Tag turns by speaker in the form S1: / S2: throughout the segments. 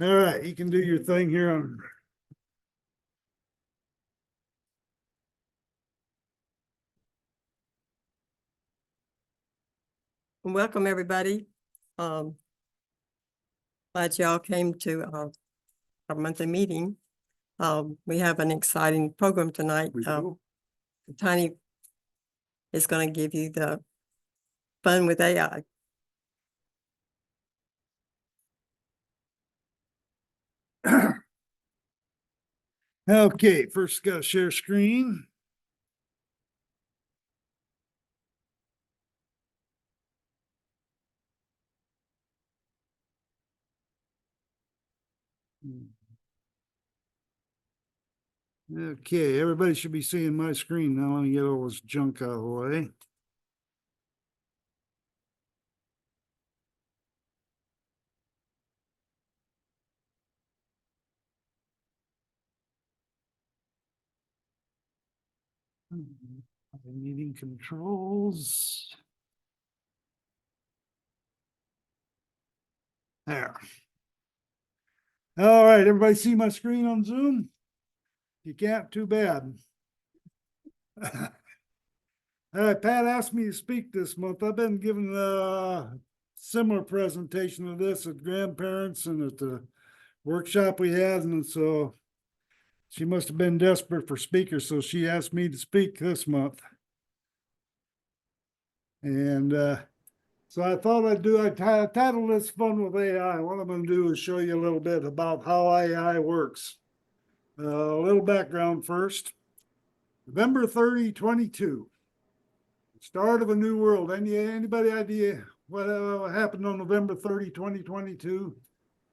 S1: All right, you can do your thing here on.
S2: Welcome, everybody. Glad y'all came to our monthly meeting. We have an exciting program tonight. Tiny is going to give you the fun with AI.
S1: Okay, first got to share screen. Okay, everybody should be seeing my screen now. Let me get all this junk out of the way. Meeting controls. There. All right, everybody see my screen on Zoom? You can't, too bad. All right, Pat asked me to speak this month. I've been giving a similar presentation of this at grandparents and at the workshop we had, and so she must have been desperate for speakers, so she asked me to speak this month. And so I thought I titled this Fun with AI. What I'm going to do is show you a little bit about how AI works. A little background first. November 30, 22. Start of a new world. Anybody idea what happened on November 30, 2022?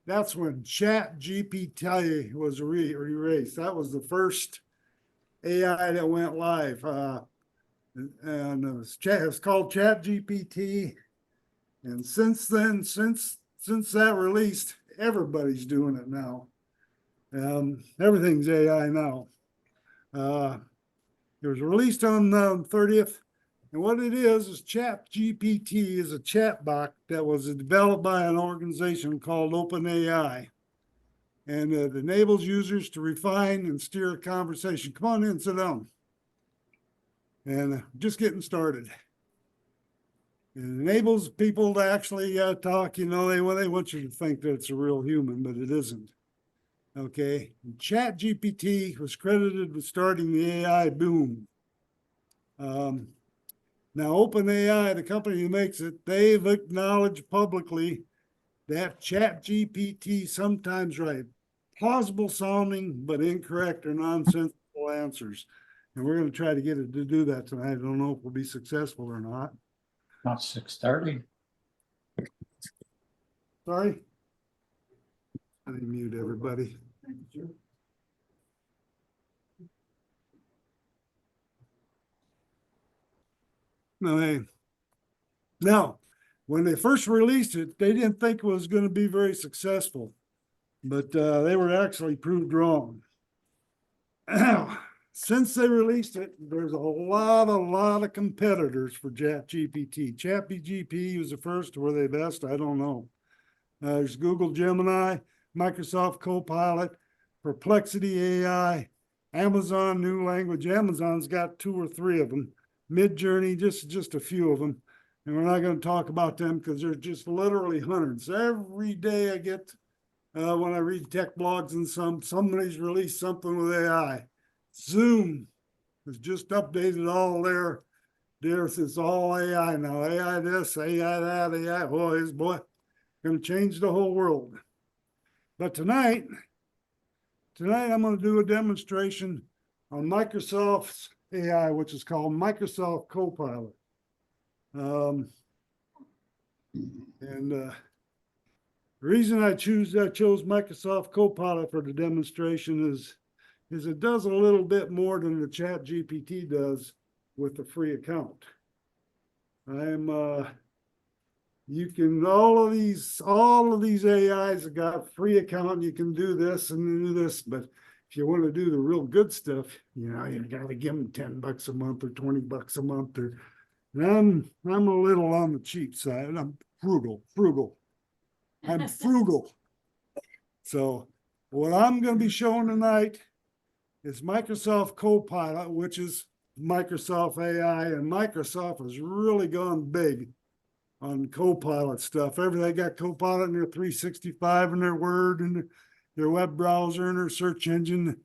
S1: That's when Chat GPT was erased. That was the first AI that went live. And it's called Chat GPT. And since then, since that released, everybody's doing it now. Everything's AI now. It was released on the 30th. And what it is Chat GPT is a chat bot that was developed by an organization called OpenAI. And it enables users to refine and steer a conversation. Come on in, sit down. And just getting started. It enables people to actually talk. They want you to think that it's a real human, but it isn't. Okay. Chat GPT was credited with starting the AI boom. Now, OpenAI, the company who makes it, they've acknowledged publicly that Chat GPT sometimes writes plausible sounding but incorrect or nonsensical answers. And we're going to try to get it to do that tonight. I don't know if we'll be successful or not.
S3: Not 6:30.
S1: Sorry. I didn't mute everybody. Now, when they first released it, they didn't think it was going to be very successful, but they were actually proved wrong. Since they released it, there's a lot of competitors for ChatGPT. ChatGPT was the first, or were they best? I don't know. There's Google Gemini, Microsoft Copilot, Perplexity AI, Amazon New Language. Amazon's got 2 or 3 of them. Midjourney, just a few of them. And we're not going to talk about them because there's just literally hundreds. Every day I get, when I read tech blogs and somebody's released something with AI. Zoom has just updated all theirs. It's all AI now. AI this, AI that, AI. Boy, going to change the whole world. But tonight I'm going to do a demonstration on Microsoft's AI, which is called Microsoft Copilot. The reason I chose Microsoft Copilot for the demonstration is it does a little bit more than the Chat GPT does with the free account. You can all of these AIs have got free account. You can do this and do this, but if you want to do the real good stuff, you got to give them $10 a month or $20 a month. And I'm a little on the cheap side. I'm frugal. I'm frugal. So what I'm gonna be showing tonight is Microsoft Copilot, which is Microsoft AI, and Microsoft has really gone big on Copilot stuff. Everything got Copilot in their 365 and their Word and their web browser and their search engine.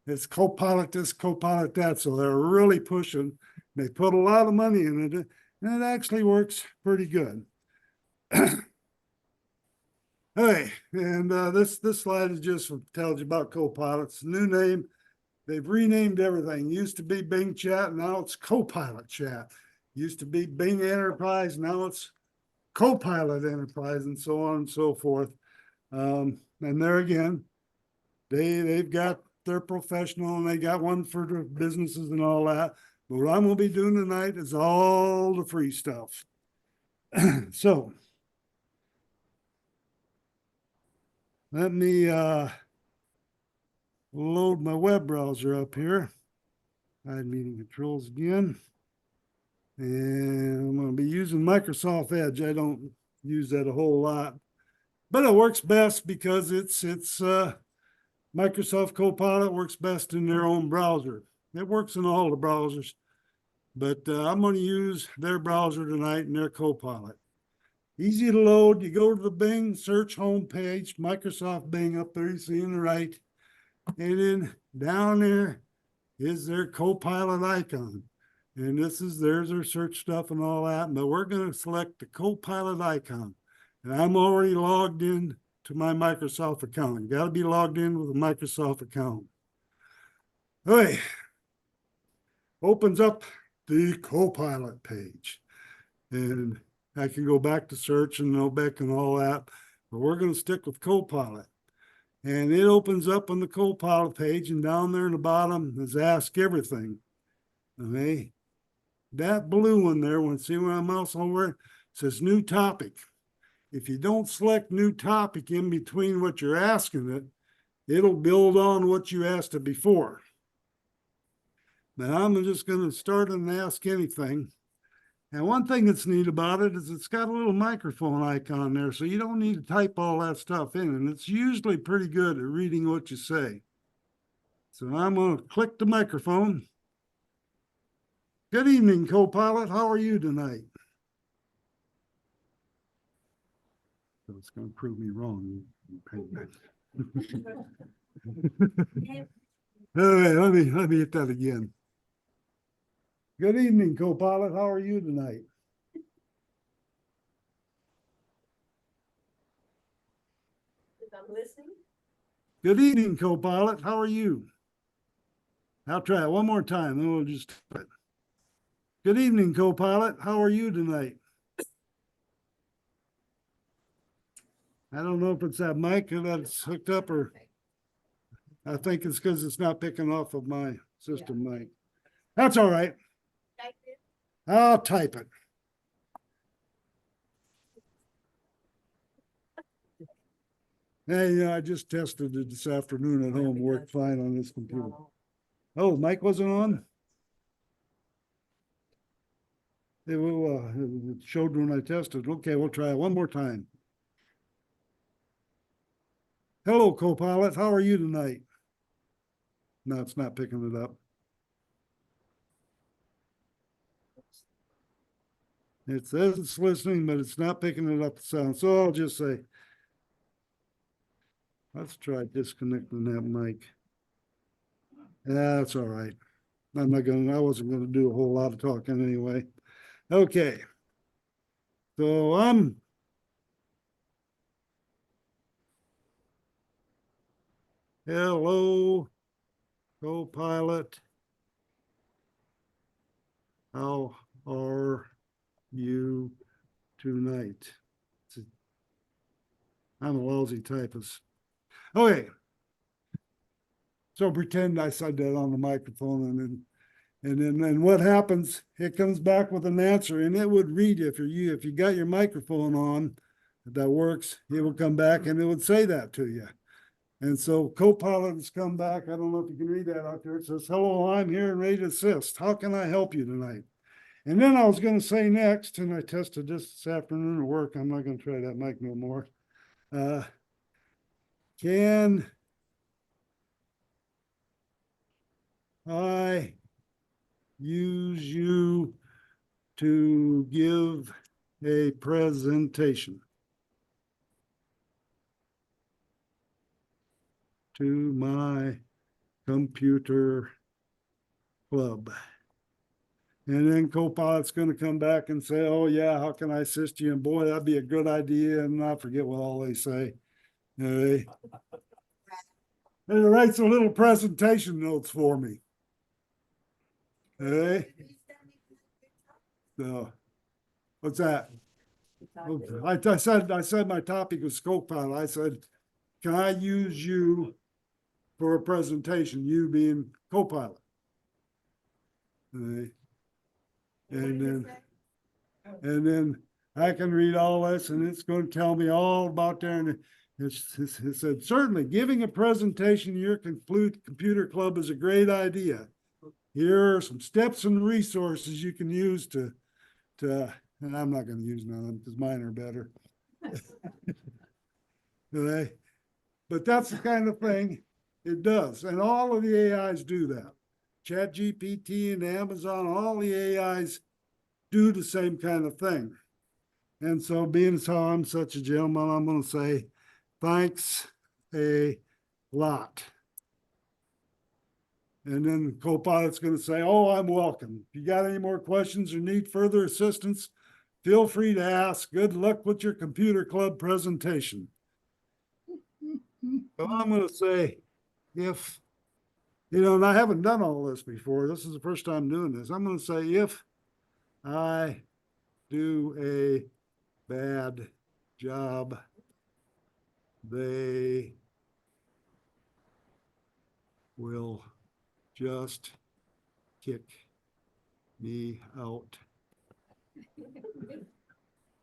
S1: It's Copilot this, Copilot that. So they're really pushing. They put a lot of money in it, and it actually works pretty good. Hey, and this slide is just tells you about Copilot's new name. They've renamed everything. Used to be Bing Chat, now it's Copilot Chat. Used to be Bing Enterprise, now it's Copilot Enterprise, and so on and so forth. And there again, they've got their professional, and they got one for the businesses and all that. But what I'm gonna be doing tonight is all the free stuff. So let me load my web browser up here. Hide meeting controls again. And I'm going to be using Microsoft Edge. I don't use that a whole lot, but it works best because it's Microsoft Copilot works best in their own browser. It works in all the browsers, but I'm going to use their browser tonight and their Copilot. Easy to load. You go to the Bing search homepage, Microsoft Bing up there, you see on the right, and then down there is their Copilot icon. And there's their search stuff and all that, but we're going to select the Copilot icon. And I'm already logged in to my Microsoft account. You got to be logged in with a Microsoft account. Okay. Opens up the Copilot page. And I can go back to search and Novec and all that, but we're going to stick with Copilot. And it opens up on the Copilot page, and down there in the bottom is Ask Everything. Okay. That blue one there, when see where my mouse over it, says New Topic. If you don't select New Topic in between what you're asking it, it'll build on what you asked it before. Now I'm just going to start and ask anything. And one thing that's neat about it is it's got a little microphone icon there, so you don't need to type all that stuff in, and it's usually pretty good at reading what you say. So I'm going to click the microphone. Good evening, Copilot. How are you tonight? So it's going to prove me wrong. All right, let me hit that again. Good evening, Copilot. How are you tonight?
S2: I'm listening.
S1: Good evening, Copilot. How are you? I'll try it one more time, then we'll just start. Good evening, Copilot. How are you tonight? I don't know if it's that mic that's hooked up, or I think it's because it's not picking off of my system mic. That's all right. I'll type it. Hey, yeah, I just tested it this afternoon at home. Worked fine on this computer. Oh, mic wasn't on? It showed when I tested. Okay, we'll try it one more time. Hello, Copilot. How are you tonight? No, it's not picking it up. It says it's listening, but it's not picking it up the sound. So I'll just say, let's try disconnecting that mic. That's all right. I wasn't gonna do a whole lot of talking anyway. Okay. So hello, Copilot. How are you tonight? I'm a lousy typist. Okay. So pretend I said that on the microphone, and then what happens? It comes back with an answer, and it would read if you got your microphone on that works, it will come back and it would say that to you. And so Copilot has come back. I don't know if you can read that out there. It says, hello, I'm here and ready to assist. How can I help you tonight? And then I was going to say next, and I tested this afternoon at work. I'm not going to try that mic no more. Can I use you to give a presentation to my computer club? And then Copilot's gonna come back and say, oh yeah, how can I assist you? And boy, that'd be a good idea. And I forget what all they say. And it writes a little presentation notes for me. Hey, so what's that? I said my topic was Copilot. I said, can I use you for a presentation? You being Copilot. Hey. And then I can read all this and it's going to tell me all about there. And it said, certainly giving a presentation to your computer club is a great idea. Here are some steps and resources you can use to, and I'm not going to use none of them because mine are better. Okay? But that's the kind of thing it does. And all of the AIs do that. ChatGPT and Amazon, all the AIs do the same kind of thing. And so being as how I'm such a gentleman, I'm going to say thanks a lot. And then Copilot's going to say, oh, I'm welcome. If you got any more questions or need further assistance, feel free to ask. Good luck with your computer club presentation. So I'm going to say, if, and I haven't done all this before. This is the first time doing this. I'm going to say, if I do a bad job, they will just kick me out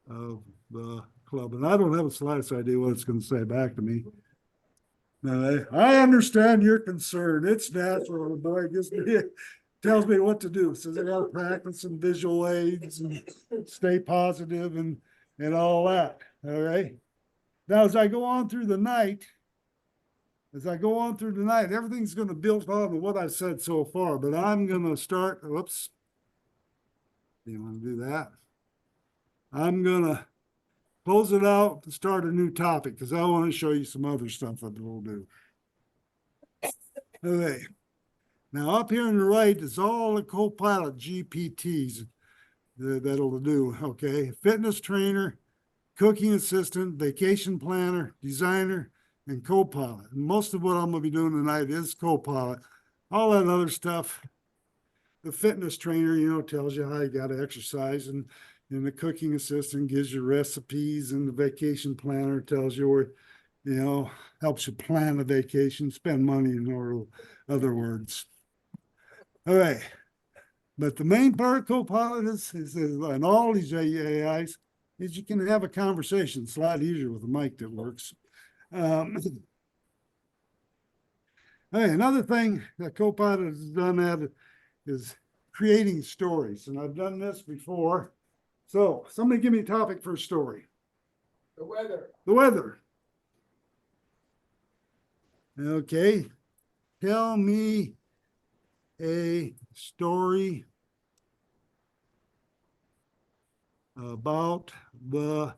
S1: of the club. And I don't have the slightest idea what it's going to say back to me. Now, I understand your concern. It's natural. The boy gives me, tells me what to do. Says I got to practice some visual aids and stay positive and all that. All right. Now, as I go on through the night, everything's going to build on what I've said so far, but I'm going to start, whoops. You want to do that? I'm going to close it out and start a new topic because I want to show you some other stuff that we'll do. Okay. Now up here on the right is all the Copilot GPTs that'll do. Okay. Fitness trainer, cooking assistant, vacation planner, designer, and Copilot. And most of what I'm going to be doing tonight is Copilot. All that other stuff, the fitness trainer, tells you how you got to exercise, and the cooking assistant gives you recipes, and the vacation planner tells you where, helps you plan a vacation, spend money, in other words. All right. But the main part of Copilot is and all these AIs, is you can have a conversation. It's a lot easier with a mic that works. Hey, another thing that Copilot has done is creating stories. And I've done this before. So somebody give me a topic for a story.
S4: The weather.
S1: The weather. Okay. Tell me a story about the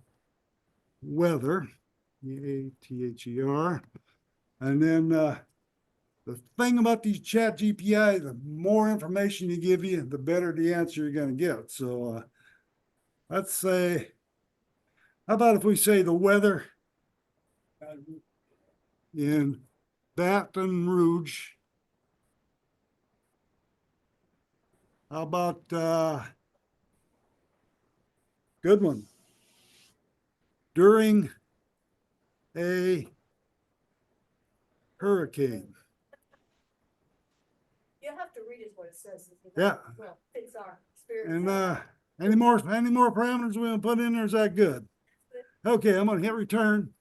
S1: weather. E-A-T-H-E-R. And then the thing about these chat GPI, the more information you give you, the better the answer you're going to get. So let's say, how about if we say the weather in Baton Rouge? How about good one? During a hurricane.
S5: You have to read it what it says.
S1: Yeah.
S5: Well, it's our spirit.
S1: And any more parameters we want to put in there? Is that good? Okay, I'm gonna hit return,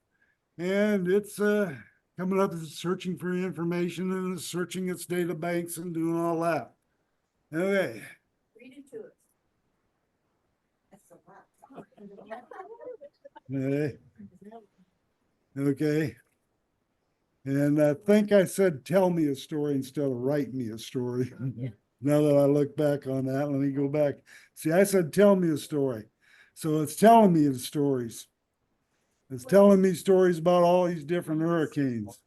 S1: and it's coming up as searching for information and it's searching its data banks and doing all that. Okay.
S5: Read it to us. That's a lot.
S1: Okay. Okay. And I think I said, tell me a story instead of write me a story. Now that I look back on that, let me go back. See, I said, tell me a story. So it's telling me the stories. It's telling me stories about all these different hurricanes.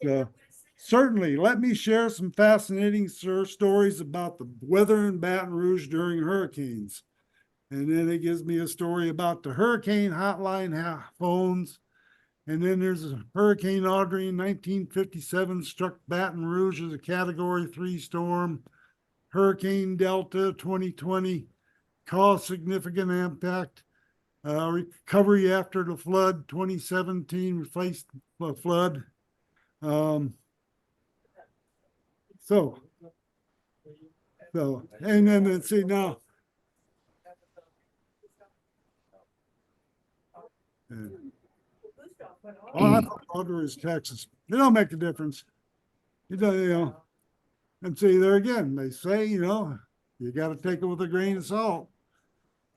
S1: So certainly, let me share some fascinating stories about the weather in Baton Rouge during hurricanes. And then it gives me a story about the hurricane hotline phones. And then there's a Hurricane Audrey in 1957 struck Baton Rouge as a Category 3 storm. Hurricane Delta 2020 caused significant impact. Recovery after the flood 2017 replaced the flood. So, and then let's see now. Audrey is Texas. They don't make a difference. And see there again, they say, you got to take it with a grain of salt.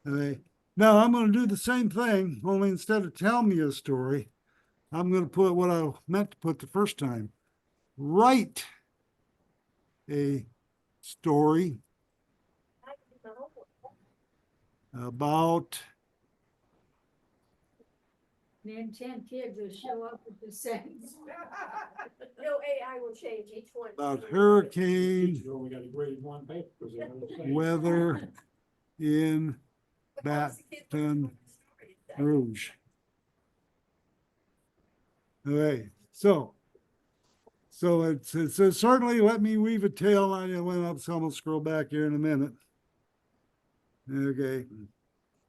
S1: Now I'm going to do the same thing, only instead of tell me a story, I'm going to put what I meant to put the first time. Write a story about
S5: Man, 10 kids will show up with the same. No AI will change each one.
S1: about hurricane
S3: We got a grade 1 paper.
S1: weather in Baton Rouge. Okay, so it says certainly let me weave a tale. I went up, so I'm gonna scroll back here in a minute. Okay.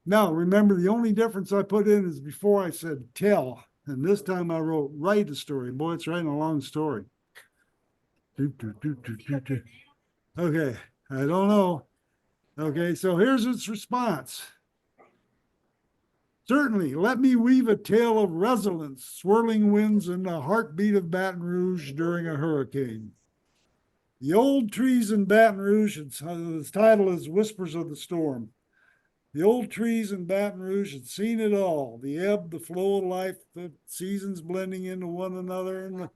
S1: Now remember, the only difference I put in is before I said tell, and this time I wrote write a story. Boy, it's writing a long story. Okay, I don't know. Okay, so here's its response. Certainly, let me weave a tale of resilience, swirling winds, and the heartbeat of Baton Rouge during a hurricane. The old trees in Baton Rouge, its title is Whispers of the Storm. The old trees in Baton Rouge had seen it all, the ebb, the flow of life, the seasons blending into one another, and the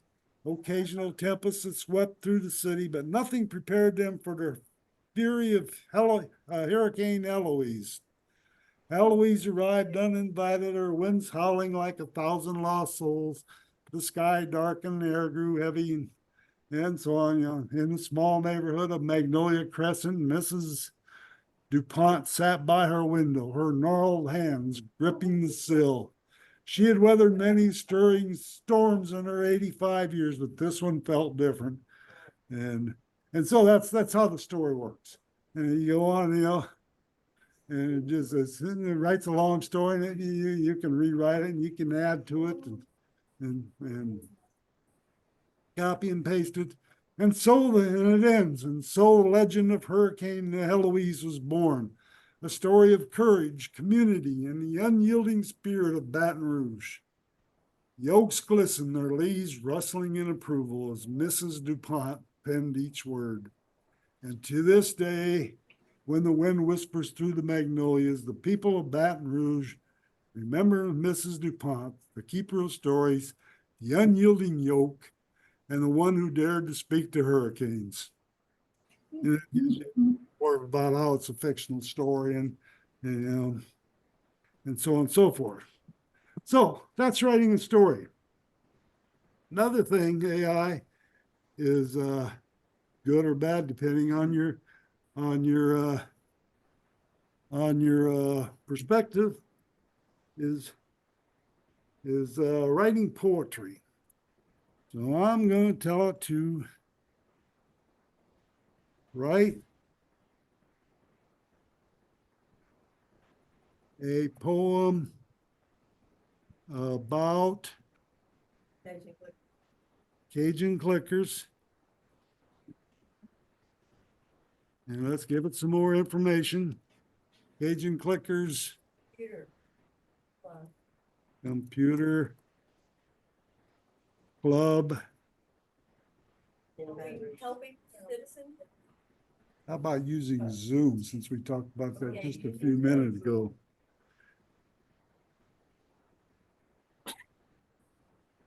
S1: occasional tempests that swept through the city, but nothing prepared them for the fury of Hurricane Eloise. Eloise arrived uninvited, her winds howling like 1,000 lost souls. The sky darkened, the air grew heavy, and so on. In the small neighborhood of Magnolia Crescent, Mrs. DuPont sat by her window, her gnarled hands gripping the sill. She had weathered many stirring storms in her 85 years, but this one felt different. And so that's how the story works. And you go on, and it writes a long story, and you can rewrite it and you can add to it and copy and paste it. And it ends. And so the legend of Hurricane Eloise was born, a story of courage, community, and the unyielding spirit of Baton Rouge. The oaks glistened, their leaves rustling in approval as Mrs. DuPont penned each word. And to this day, when the wind whispers through the magnolias, the people of Baton Rouge remember Mrs. DuPont, the keeper of stories, the unyielding yoke, and the one who dared to speak to hurricanes. And it gives you more about how it's a fictional story and so on and so forth. So that's writing a story. Another thing, AI is good or bad depending on your perspective, is writing poetry. So I'm going to tell it to write a poem about Cajun clickers. And let's give it some more information. Cajun clickers, computer club.
S5: Helping citizens.
S1: How about using Zoom, since we talked about that just a few minutes ago?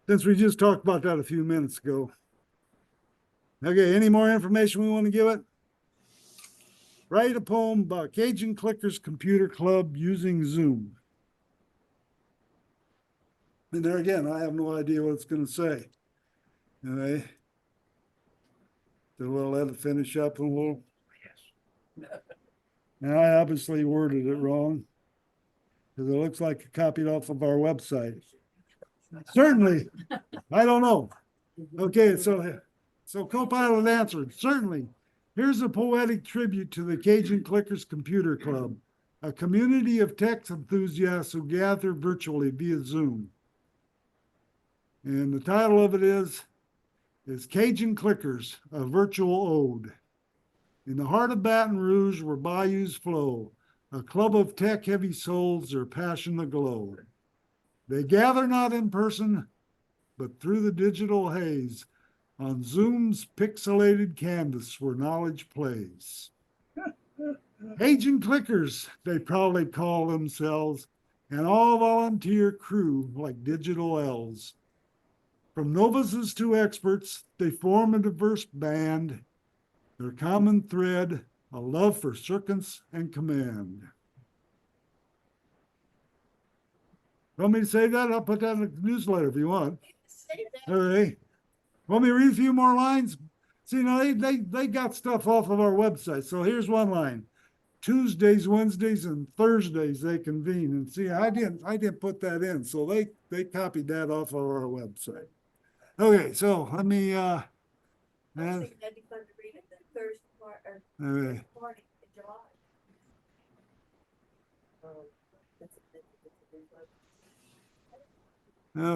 S1: since we just talked about that a few minutes ago. Okay, any more information we want to give it? Write a poem about Cajun Clickers Computer Club using Zoom. And there again, I have no idea what it's going to say. Okay. So we'll let it finish up and we'll. Now I obviously worded it wrong because it looks like it copied off of our website. Certainly, I don't know. Okay, so Copilot answered, certainly. Here's a poetic tribute to the Cajun Clickers Computer Club, a community of tech enthusiasts who gather virtually via Zoom. And the title of it is Cajun Clickers, a Virtual Ode. In the heart of Baton Rouge, where bayous flow, a club of tech-heavy souls, their passion aglow. They gather not in person, but through the digital haze, on Zoom's pixelated canvas where knowledge plays. Cajun Clickers, they proudly call themselves, an all-volunteer crew like digital elves. From novices to experts, they form a diverse band. Their common thread, a love for circus and command. Want me to say that? I'll put that in the newsletter if you want. All right. Want me to read a few more lines? See, now they got stuff off of our website. So here's one line. Tuesdays, Wednesdays, and Thursdays they convene. And see, I didn't put that in. So they copied that off of our website. Okay, so let me
S5: I think that'd be fun to read it the Thursday part, or
S1: okay.
S5: morning in July.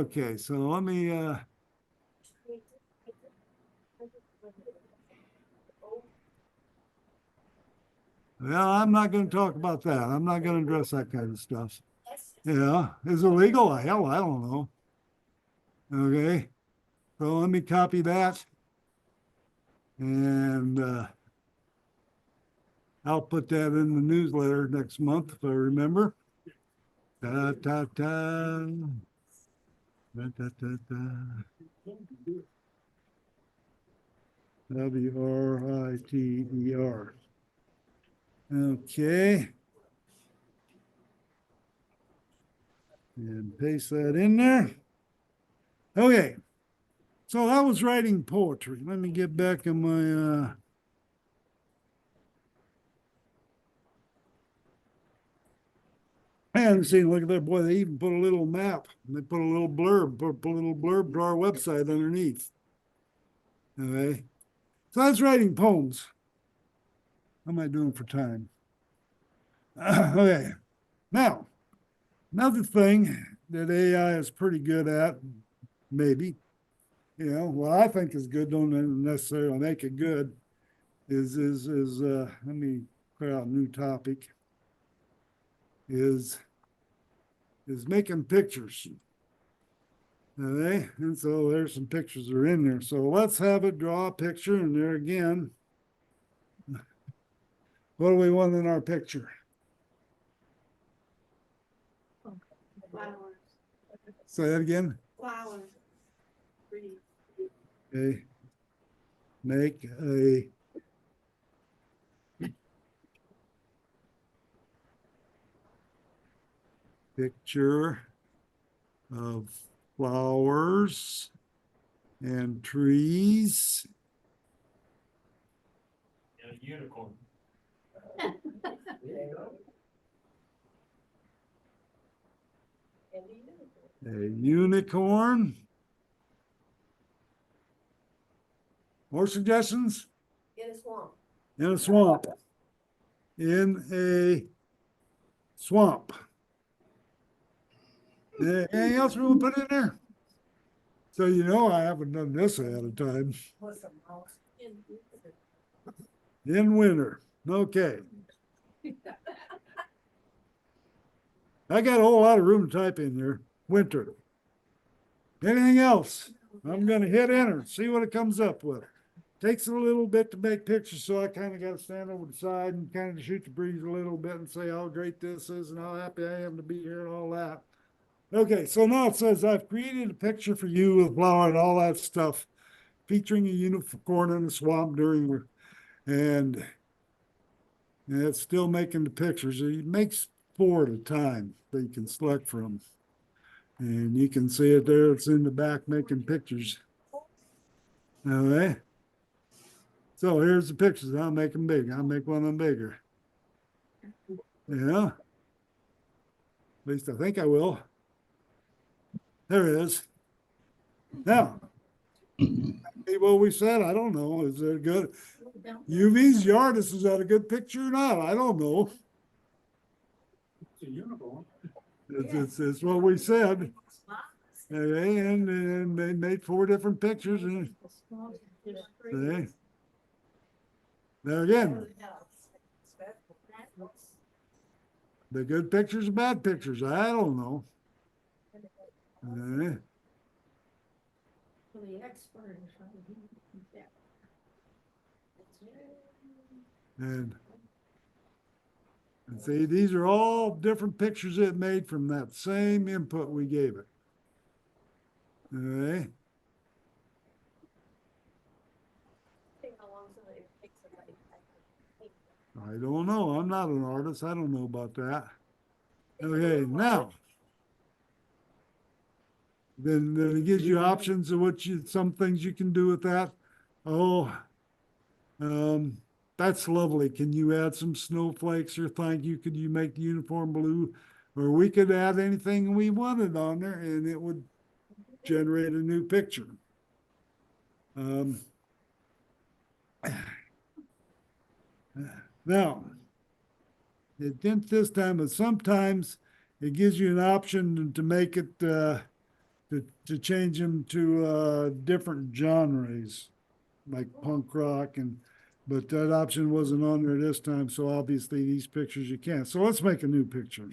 S1: Okay, so let me well, I'm not going to talk about that. I'm not going to address that kind of stuff. Yeah, is it legal? Hell, I don't know. Okay, so let me copy that. And I'll put that in the newsletter next month if I remember. Da, da, da. Da, da, da, da. WRITER. Okay. And paste that in there. Okay. So I was writing poetry. Let me get back in my and see, look at that, boy, they even put a little map. They put a little blurb, put a little blurb to our website underneath. Okay. So I was writing poems. How am I doing for time? Okay. Now, another thing that AI is pretty good at, maybe, you know, what I think is good don't necessarily make it good, is let me clear out a new topic, is making pictures. Okay, and so there's some pictures that are in there. So let's have it draw a picture, and there again, what do we want in our picture?
S5: Flowers.
S1: Say that again.
S5: Flowers. Trees.
S1: Okay. Make a picture of flowers and trees.
S3: And a unicorn.
S1: A unicorn. More suggestions?
S5: In a swamp.
S1: In a swamp. In a swamp. Anything else we want to put in there? So you know I haven't done this ahead of time. In winter. Okay. I got a whole lot of room to type in there. Winter. Anything else? I'm going to hit enter, see what it comes up with. Takes a little bit to make pictures, so I kind of got to stand over the side and kind of shoot the breeze a little bit and say how great this is and how happy I am to be here and all that. Okay, so now it says I've created a picture for you with flower and all that stuff, featuring a unicorn in the swamp and it's still making the pictures. It makes 4 at a time that you can select from. And you can see it there, it's in the back making pictures. All right. So here's the pictures. I'll make them big. I'll make one of them bigger. Yeah. At least I think I will. There it is. Now, hey, what we said, I don't know. Is it good? UV's the artist. Is that a good picture or not? I don't know.
S3: It's a unicorn.
S1: It's what we said. Okay, and they made 4 different pictures. And see? There again, the good pictures, bad pictures. I don't know. Okay.
S5: For the expert.
S1: And see, these are all different pictures it made from that same input we gave it. Okay. I don't know. I'm not an artist. I don't know about that. Okay, now. Then it gives you options of some things you can do with that. Oh, that's lovely. Can you add some snowflakes or thank you? Could you make the uniform blue? Or we could add anything we wanted on there and it would generate a new picture. Now, it didn't this time, but sometimes it gives you an option to make it to change them to different genres, like punk rock but that option wasn't on there this time, so obviously these pictures you can't. So let's make a new picture.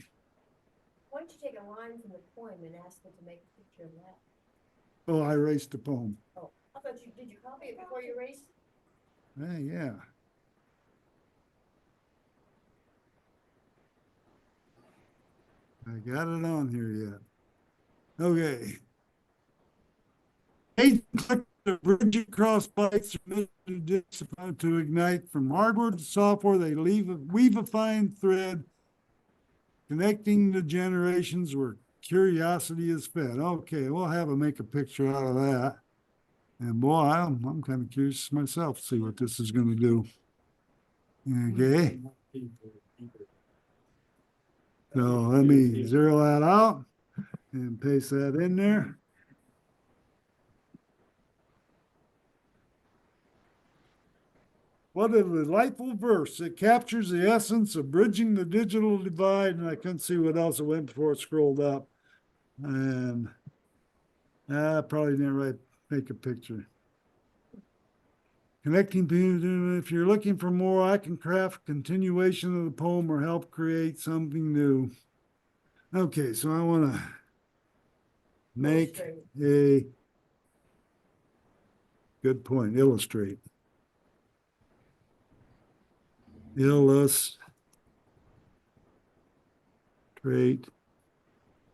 S5: Why don't you take a line from the poem and ask them to make a picture of that?
S1: Oh, I erased the poem.
S5: Oh, I thought did you copy it before you erased?
S1: Hey, yeah. I got it on here yet. Okay. Click the bridge across bytes to ignite from hardware to software. They weave a fine thread connecting the generations where curiosity is fed. Okay, we'll have a make a picture out of that. And boy, I'm kind of curious myself to see what this is going to do. Okay. So let me zero that out and paste that in there. What a delightful verse. It captures the essence of bridging the digital divide. And I couldn't see what else it went before it scrolled up. And I probably didn't write, make a picture. Connecting to, if you're looking for more, I can craft continuation of the poem or help create something new. Okay, so I want to make a good point, illustrate. Illustrate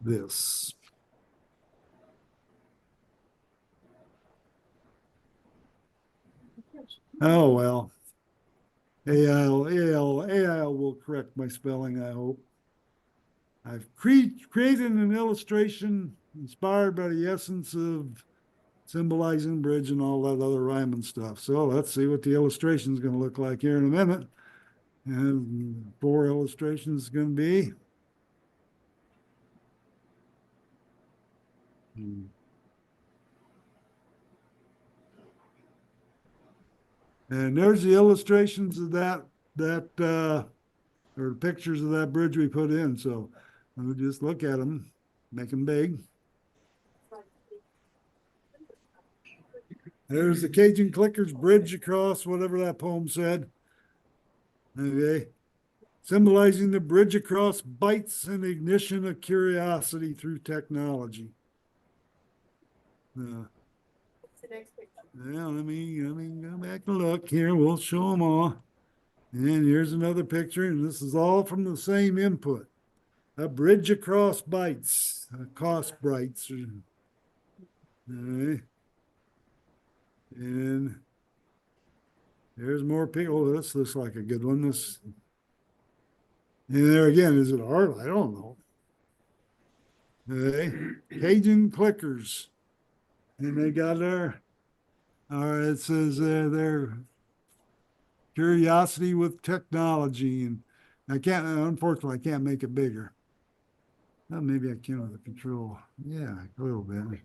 S1: this. Oh, well. AI will correct my spelling, I hope. I've created an illustration inspired by the essence of symbolizing bridge and all that other rhyming stuff. So let's see what the illustration is going to look like here in a minute. And 4 illustrations is going to be. And there's the illustrations of that or pictures of that bridge we put in. So we'll just look at them, make them big. There's the Cajun Clickers bridge across whatever that poem said. Okay. Symbolizing the bridge across bytes and ignition of curiosity through technology.
S5: What's the next picture?
S1: Yeah, let me go back and look here. We'll show them all. And here's another picture, and this is all from the same input. A bridge across bites, cost brights. Okay. And there's more people. Oh, this looks like a good one. This, and there again, is it art? I don't know. Okay. Cajun clickers. And they got their, all right, it says their curiosity with technology. And I can't, unfortunately, I can't make it bigger. Well, maybe I can with the control. Yeah, a little bit.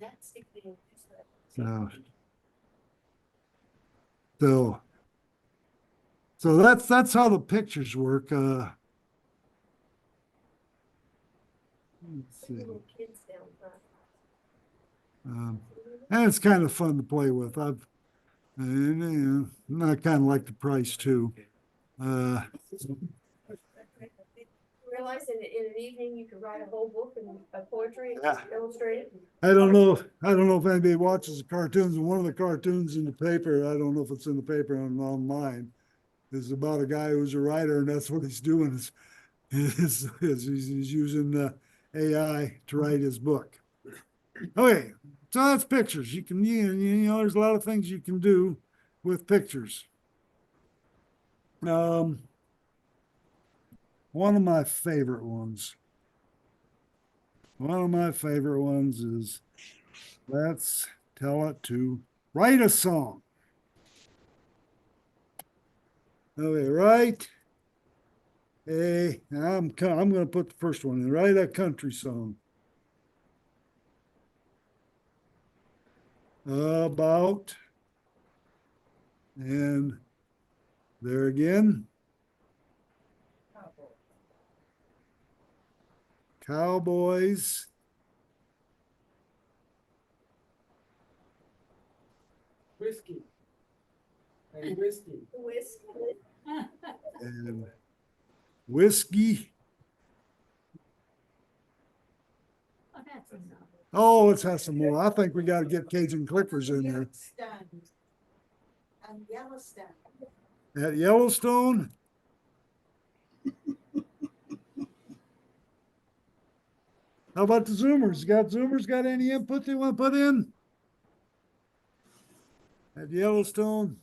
S1: So, so that's how the pictures work. Let's see. And it's kind of fun to play with. And I kind of like the price too.
S5: Realize in an evening, you could write a whole book and poetry and
S1: Yeah.
S5: illustrate it.
S1: I don't know if anybody watches the cartoons. One of the cartoons in the paper, I don't know if it's in the paper or online, is about a guy who's a writer, and that's what he's doing is he's using AI to write his book. Okay, so that's pictures. You can, you know, there's a lot of things you can do with pictures. One of my favorite ones. One of my favorite ones is let's tell it to write a song. Okay, write I'm going to put the first one in. Write a country song about, and there again, cowboys.
S4: Whiskey. And whiskey.
S5: Whiskey.
S1: And whiskey.
S5: Oh, that's enough.
S1: Oh, let's have some more. I think we got to get Cajun clickers in there.
S5: And Yellowstone.
S1: At Yellowstone. How about the Zoomers? Got Zoomers got any input they want to put in? At Yellowstone?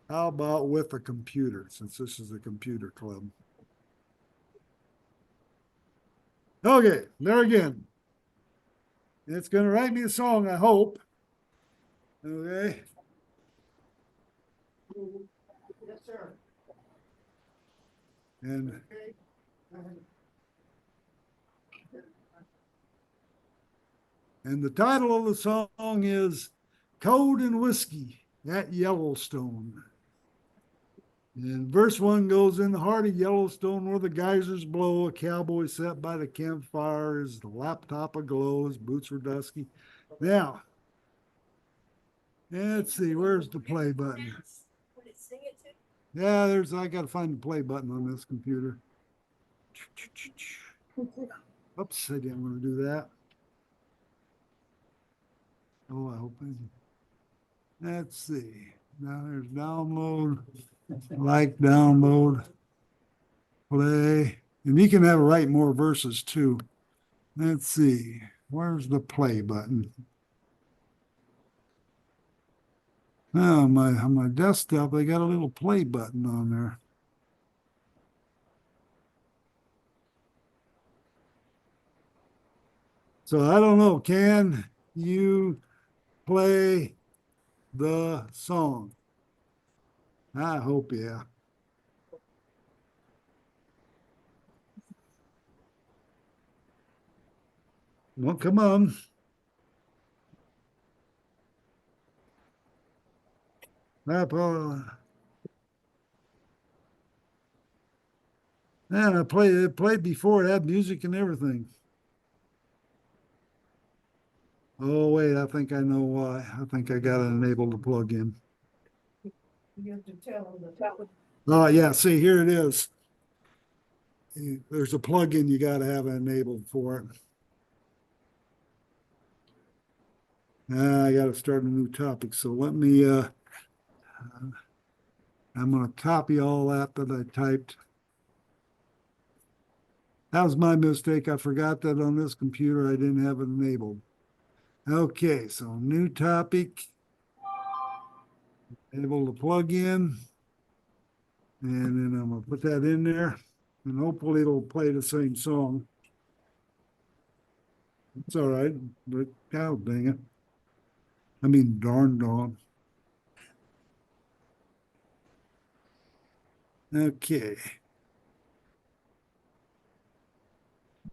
S1: How about with a computer, since this is a computer club? Okay, there again. It's going to write me a song, I hope. Okay.
S4: Yes, sir.
S1: And the title of the song is Code and Whiskey at Yellowstone. And verse 1 goes, in the heart of Yellowstone where the geysers blow, a cowboy sat by the campfire, his laptop aglow, his boots were dusky. Now, let's see, where's the play button?
S5: Would it sing it to?
S1: Yeah, I got to find the play button on this computer. Oops, I didn't want to do that. Oh, I hope let's see. Now there's download, like download, play. And you can have it write more verses too. Let's see. Where's the play button? Now on my desktop, they got a little play button on there. So I don't know. Can you play the song? I hope, yeah. Well, come on. Man, it played before, it had music and everything. Oh, wait, I think I know why. I think I got it enabled to plug in.
S5: You have to tell them the top.
S1: Oh, yeah, see, here it is. There's a plug-in you got to have it enabled for it. I got to start a new topic. So let me, I'm going to copy all that I typed. That was my mistake. I forgot that on this computer I didn't have it enabled. Okay, so new topic. Able to plug in. And then I'm gonna put that in there and hopefully it'll play the same song. It's all right, but God dang it. I mean, darn dog. Okay.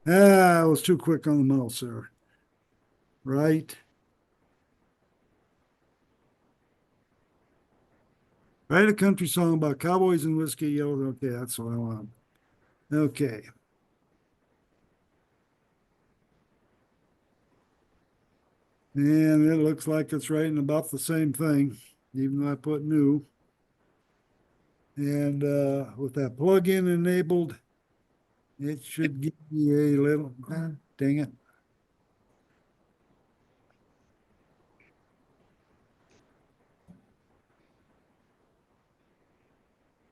S1: I was too quick on the mouse there. Right. Write a country song about cowboys and whiskey yellow. Okay, that's what I want. Okay. And it looks like it's writing about the same thing, even though I put new. And with that plugin enabled, it should give me a little, dang it.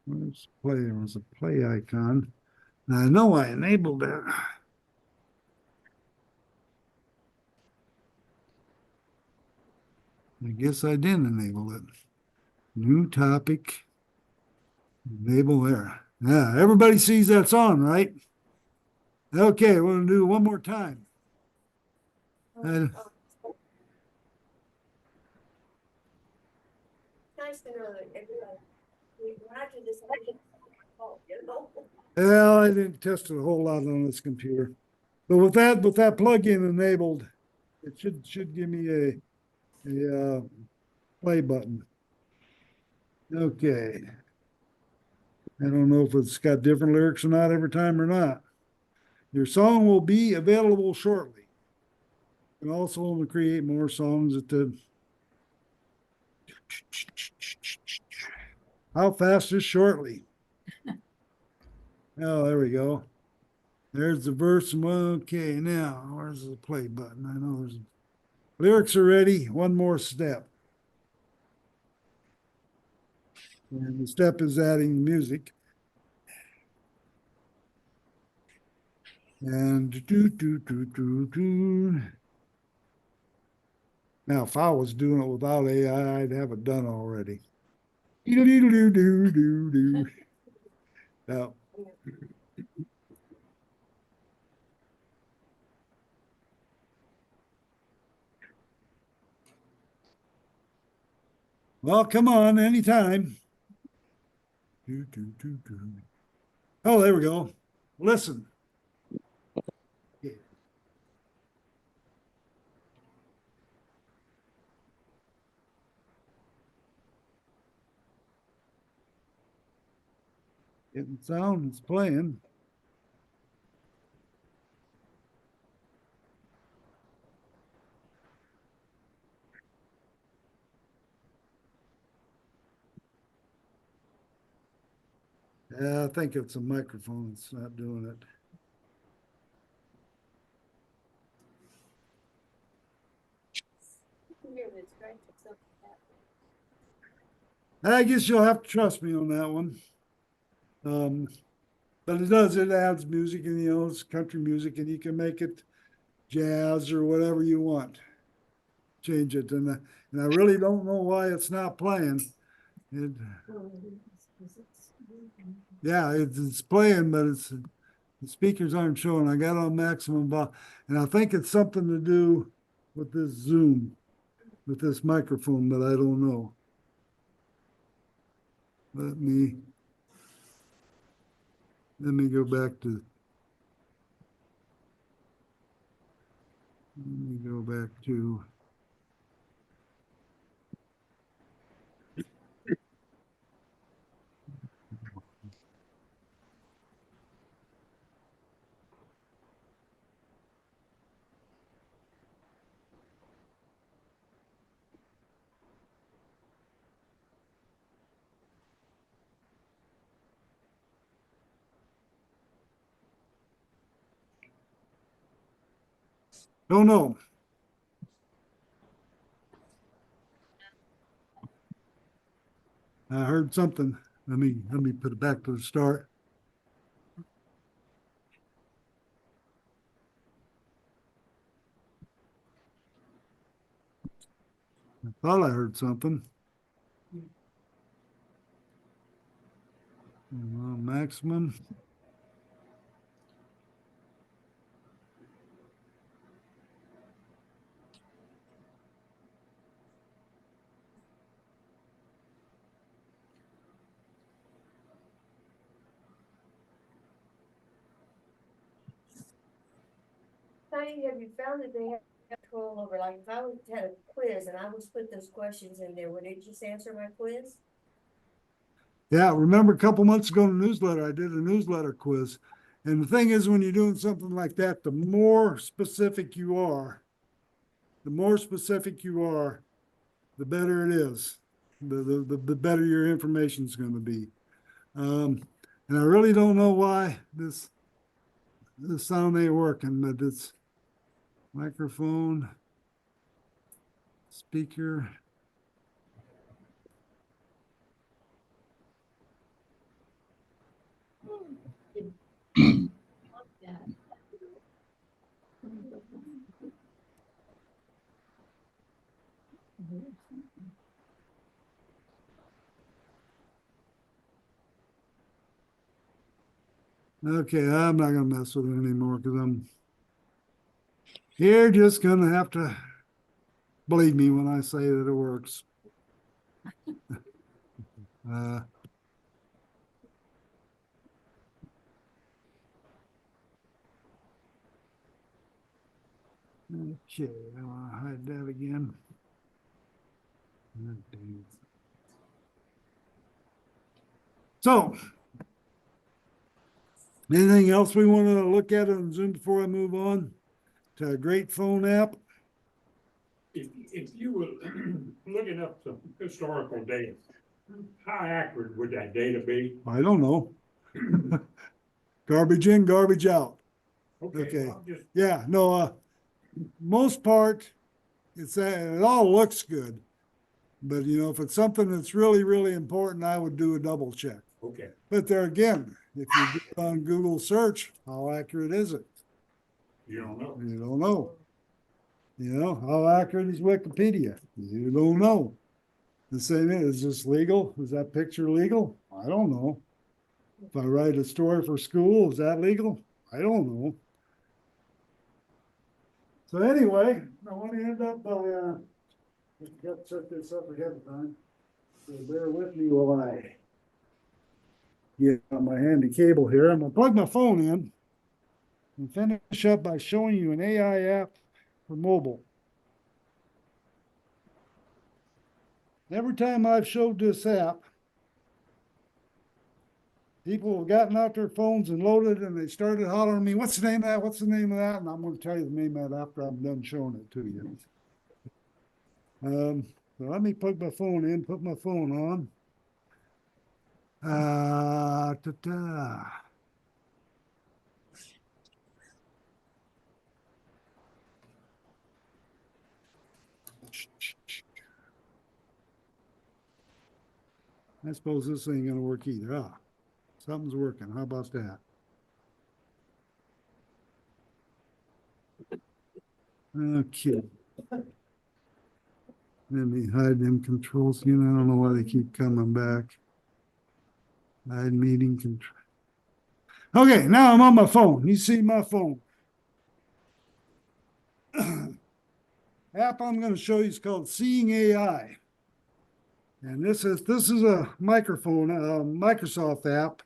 S1: Where's play? There was a play icon. Now I know I enabled that. I guess I didn't enable it. New topic. Enable there. Yeah, everybody sees that's on, right? Okay, we're gonna do it one more time. And
S5: Nice to know that everybody, when I do this, you know.
S1: well, I didn't test it a whole lot on this computer. But with that plugin enabled, it should give me a play button. Okay. I don't know if it's got different lyrics or not every time or not. Your song will be available shortly. And also want to create more songs at the. How fast is shortly? Oh, there we go. There's the verse. Okay, now where's the play button? I know there's lyrics are ready. One more step. And the step is adding music. And now, if I was doing it without AI, I'd have it done already. Now, well, come on, anytime. Oh, there we go. Listen. Getting sound, it's playing. Yeah, I think it's a microphone that's not doing it. I guess you'll have to trust me on that one. But it adds music and it's country music and you can make it jazz or whatever you want. Change it. And I really don't know why it's not playing. Yeah, it's playing, but the speakers aren't showing. I got on maximum volume, and I think it's something to do with this Zoom, with this microphone, but I don't know. Let me go back to. Let me go back to. Don't know. I heard something. Let me put it back to the start. I thought I heard something. Maximum.
S6: Tony, have you found that they have control over, like, if I had a quiz and I was put those questions in there, would it just answer my quiz?
S1: Yeah, remember a couple months ago in the newsletter, I did a newsletter quiz. And the thing is, when you're doing something like that, the more specific you are, the better it is. The better your information is going to be. And I really don't know why this sound ain't working, but it's microphone, speaker. Okay, I'm not gonna mess with it anymore because you're just gonna have to believe me when I say that it works. Okay, I want to hide that again. So, anything else we want to look at on Zoom before I move on to a great phone app?
S3: If you were looking up some historical data, how accurate would that data be?
S1: I don't know. Garbage in, garbage out. Okay.
S3: Well, just
S1: Yeah, no, most part, it all looks good. But you know, if it's something that's really, really important, I would do a double check.
S3: okay.
S1: But there again, if you do it on Google search, how accurate is it?
S3: You don't know.
S1: You don't know. You know, how accurate is Wikipedia? You don't know. The same is this legal? Is that picture legal? I don't know. If I write a story for school, is that legal? I don't know. So anyway, I want to end up by got to set this up ahead of time. So bear with me while I get on my handy cable here. I'm gonna plug my phone in and finish up by showing you an AI app for mobile. Every time I've showed this app, people have gotten out their phones and loaded and they started hollering at me, what's the name of that? What's the name of that? And I'm going to tell you the name of that after I'm done showing it to you. So let me plug my phone in, put my phone on. I suppose this ain't gonna work either. Something's working. How about that? Okay. Let me hide them controls. You know, I don't know why they keep coming back. Hide meeting control. Okay, now I'm on my phone. You see my phone. App I'm going to show you is called Seeing AI. And this is a Microsoft app,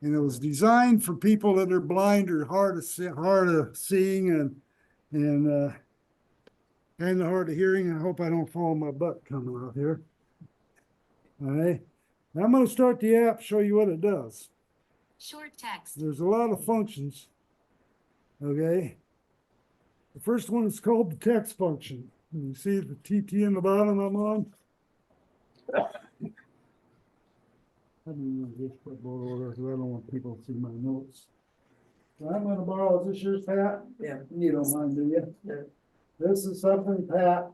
S1: and it was designed for people that are blind or hard of seeing and kind of hard of hearing. I hope I don't fall my butt coming out here. All right. Now I'm going to start the app, show you what it does.
S7: Short text.
S1: There's a lot of functions. Okay. The first one is called the text function. You see the TT in the bottom I'm on? I don't this clipboard order because I don't want people to see my notes. So I'm going to borrow, is this yours, Pat? Yeah. You don't mind, do you? Yeah. This is something, Pat,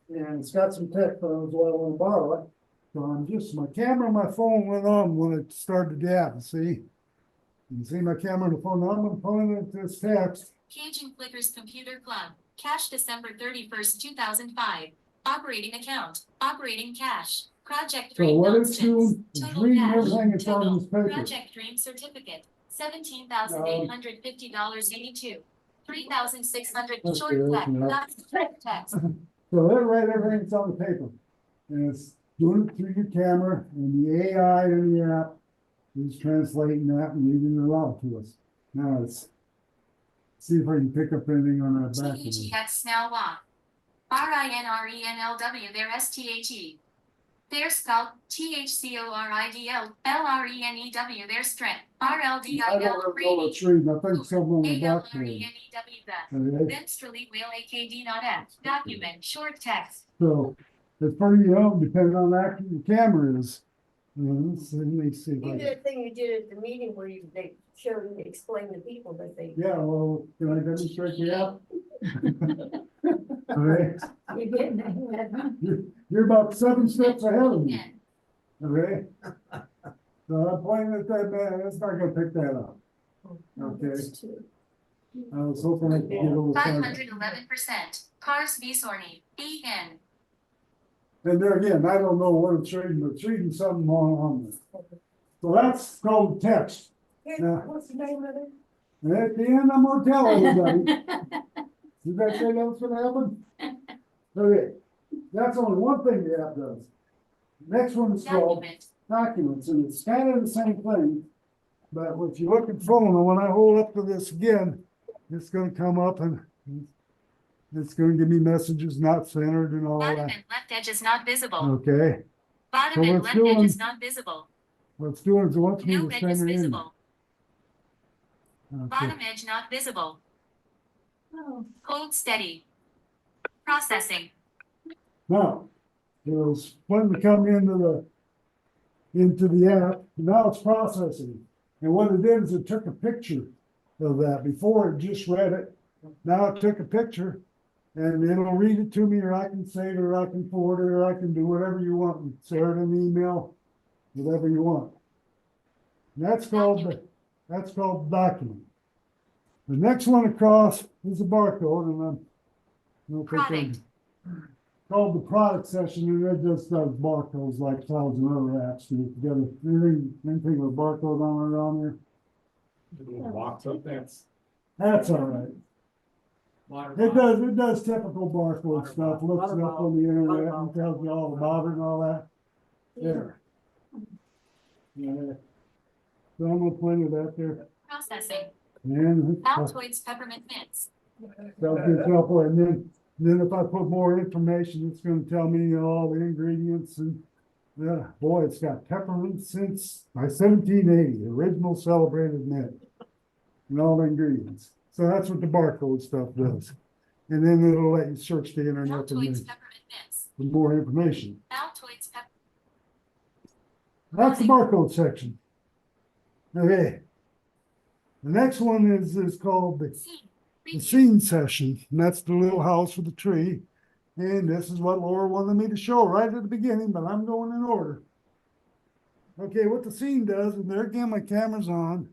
S1: and it's got some text on it, so I want to borrow it. So I'm just, my camera and my phone went on when it started the app, see? You can see my camera and the phone. I'm going to point it to this text.
S7: Cajun Flickers Computer Club. Cache December 31st, 2005. Operating account, operating cash, project
S1: So
S7: dream
S1: what it's
S7: constants,
S1: doing, it's
S7: total
S1: reading
S7: cash,
S1: everything that's on
S7: total,
S1: this paper.
S7: project dream certificate, $17,850.82, 3,600,
S1: That's
S7: short
S1: good,
S7: text,
S1: yeah.
S7: short text.
S1: So they write everything that's on the paper. And it's doing it through your camera and the AI in the app is translating that and reading it out to us. Now it's, see if I can pick up anything on that back end.
S7: THEX now walk. RINRENLW there STHE. Their scalp, THCORIDL, LRENEW their strength,
S1: I don't
S7: RLDIL,
S1: know what it's reading, I think something on the back end.
S7: ALRENEW that.
S1: Okay,
S7: Venstrally whale AKD not F, document, short text.
S1: so it's pretty, depending on how accurate your camera is. Let me see. if I
S6: You
S1: can-
S6: did a thing you did at the meeting where they showed and explained to people that they.
S1: Yeah, well, can I demonstrate the app? Okay,
S5: You're getting ahead, huh?
S1: you're about 7 steps ahead of me.
S7: Yeah.
S1: Okay. So I'm pointing at that man, it's not gonna pick that up. Okay. I was hoping I could get a little further.
S7: 511%, cars Visorni, EN.
S1: And there again, I don't know what it's reading, but it's reading something on this. So that's called text. Yeah.
S6: What's the name of it?
S1: And at the end, I'm gonna tell everybody. You guys say that's gonna happen? Okay, that's only one thing the app does. Next one is called
S7: Document,
S1: documents, and it's kind of the same thing. But if you look at phone, and when I hold up to this again, it's gonna come up and it's gonna give me messages not centered and all
S7: bottom
S1: that.
S7: and left edge is not visible.
S1: Okay,
S7: Bottom
S1: So
S7: and
S1: what's
S7: left edge
S1: doing-
S7: is not visible.
S1: what it's doing is it wants me
S7: No
S1: to
S7: edge is
S1: center in.
S7: visible.
S1: Okay.
S7: Bottom edge not visible.
S5: Oh,
S7: Hold steady. Processing.
S1: Now, it was when we come into the app, now it's processing. And what it did is it took a picture of that. Before it just read it. Now it took a picture and it'll read it to me, or I can save it, or I can forward it, or I can do whatever you want. Share it in an email, whatever you want. And that's called document. The next one across is a barcode, and I'm.
S7: Product.
S1: Called the product session, and it just does barcodes like 1,000 other apps do it together. Anything with barcode on it on there,
S3: Box up there.
S1: that's all right. It does typical barcode stuff, looks it up on the internet and tells you all about it and all that. There. Yeah. So I'm gonna point it out there.
S7: Processing.
S1: And
S7: Altoids peppermint mints.
S1: that'll get helpful, and then if I put more information, it's gonna tell me all the ingredients and, yeah, boy, it's got peppermint since by 1780, original celebrated mint. And all the ingredients. So that's what the barcode stuff does. And then it'll let you search the internet
S7: Altoids
S1: for
S7: peppermint mints.
S1: more information.
S7: Altoids pep.
S1: That's the barcode section. Okay. The next one is called the
S7: Scene.
S1: the
S7: Preview.
S1: scene session, and that's the little house with the tree. And this is what Laura wanted me to show right at the beginning, but I'm going in order. Okay, what the scene does, and there again, my camera's on.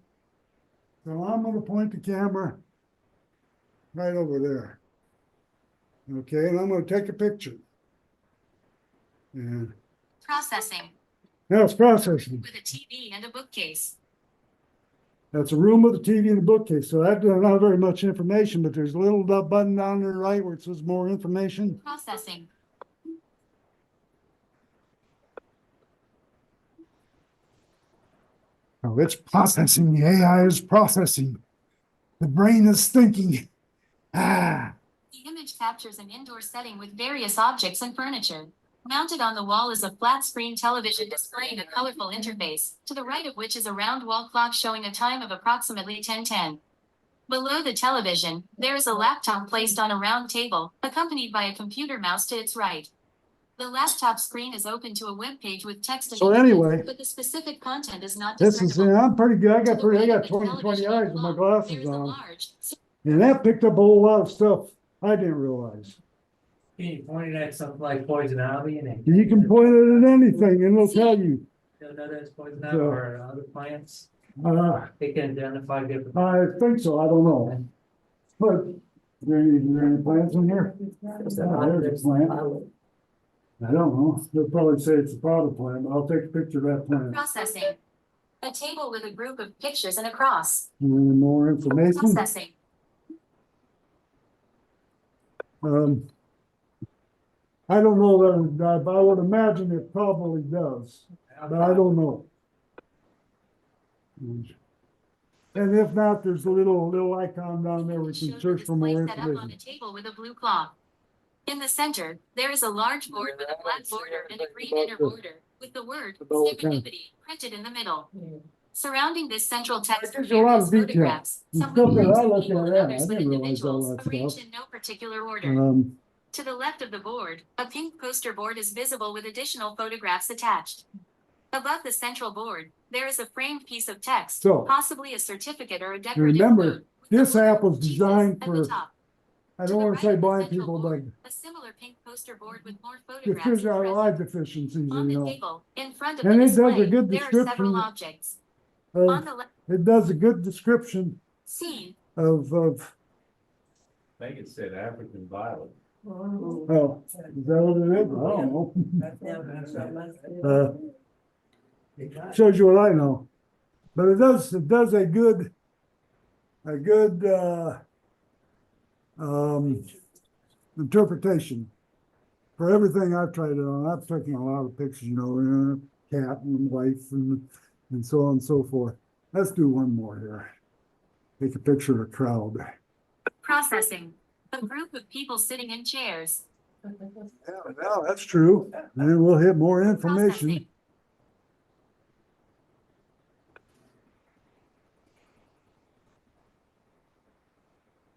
S1: So I'm gonna point the camera right over there. Okay, and I'm gonna take a picture. And
S7: Processing.
S1: now it's processing.
S7: With a TV and a bookcase.
S1: That's a room with a TV and a bookcase, so that's not very much information, but there's a little button down there right where it says more information.
S7: Processing.
S1: Oh, it's processing. The AI is processing. The brain is thinking. Ah,
S7: The image captures an indoor setting with various objects and furniture. Mounted on the wall is a flat-screen television displaying a colorful interface, to the right of which is a round wall clock showing a time of approximately 10:10. Below the television, there is a laptop placed on a round table, accompanied by a computer mouse to its right. The laptop screen is open to a web page with text and
S1: So
S7: images,
S1: anyway,
S7: but the specific content is not
S1: this is,
S7: discernible.
S1: I'm pretty good. I
S7: To the right
S1: got
S7: of the
S1: 20
S7: television
S1: eyes with my
S7: wall,
S1: glasses
S7: there is a
S1: on.
S7: large,
S1: And that picked up a whole lot of stuff I didn't realize.
S8: You pointed at something like poison ivy and it.
S1: You can point it at anything and it'll tell you.
S8: You know that's poison ivy or other plants,
S1: Uh,
S8: they can identify different.
S1: I think so. I don't know. But there any plants in here?
S8: There's
S1: Oh, there's a plant. I don't know. They'll probably say it's a powder plant, but I'll take a picture of that plant.
S7: Processing. A table with a group of pictures and a cross.
S1: And then more information.
S7: Processing.
S1: I don't know that, I would imagine it probably does, but I don't know. And if not, there's a little icon down there, we can
S7: Show the
S1: search for more
S7: display set up on a
S1: information.
S7: table with a blue cloth. In the center, there is a large board with a black border and a green inner border, with the word serendipity printed in the middle. Surrounding this central text are
S1: gives you a lot
S7: various
S1: of detail.
S7: photographs,
S1: And
S7: some
S1: stuff
S7: with
S1: that
S7: groups
S1: I
S7: of
S1: look
S7: people
S1: at,
S7: and
S1: yeah,
S7: others
S1: I
S7: with
S1: didn't realize all
S7: individuals,
S1: that
S7: arranged
S1: stuff.
S7: in no particular order.
S1: Um,
S7: To the left of the board, a pink poster board is visible with additional photographs attached. Above the central board, there is a framed piece of text,
S1: So,
S7: possibly a certificate or a decorative
S1: remember,
S7: quote, with the
S1: this
S7: word
S1: app was
S7: Jesus
S1: designed
S7: at the
S1: for,
S7: top.
S1: I
S7: To
S1: don't
S7: the
S1: wanna
S7: right
S1: say
S7: of the
S1: blind
S7: central
S1: people, but
S7: board, a similar pink poster board with more
S1: the
S7: photographs
S1: kids
S7: is
S1: are
S7: present.
S1: eye deficiencies,
S7: On
S1: you
S7: the
S1: know.
S7: table, in front of
S1: And
S7: the
S1: it does a
S7: display,
S1: good
S7: there are several
S1: description
S7: objects. On
S1: of,
S7: the left,
S1: it does a good description
S7: scene,
S1: of,
S9: I think it said African violet.
S1: oh, is that what it is? I don't know. Shows you what I know. But it does a good, interpretation for everything I've tried it on. I've taken a lot of pictures, you know, cat and wife and so on and so forth. Let's do one more here. Take a picture of a crowd.
S7: processing. A group of people sitting in chairs.
S1: Yeah, that's true. And we'll hit more information.
S7: Processing.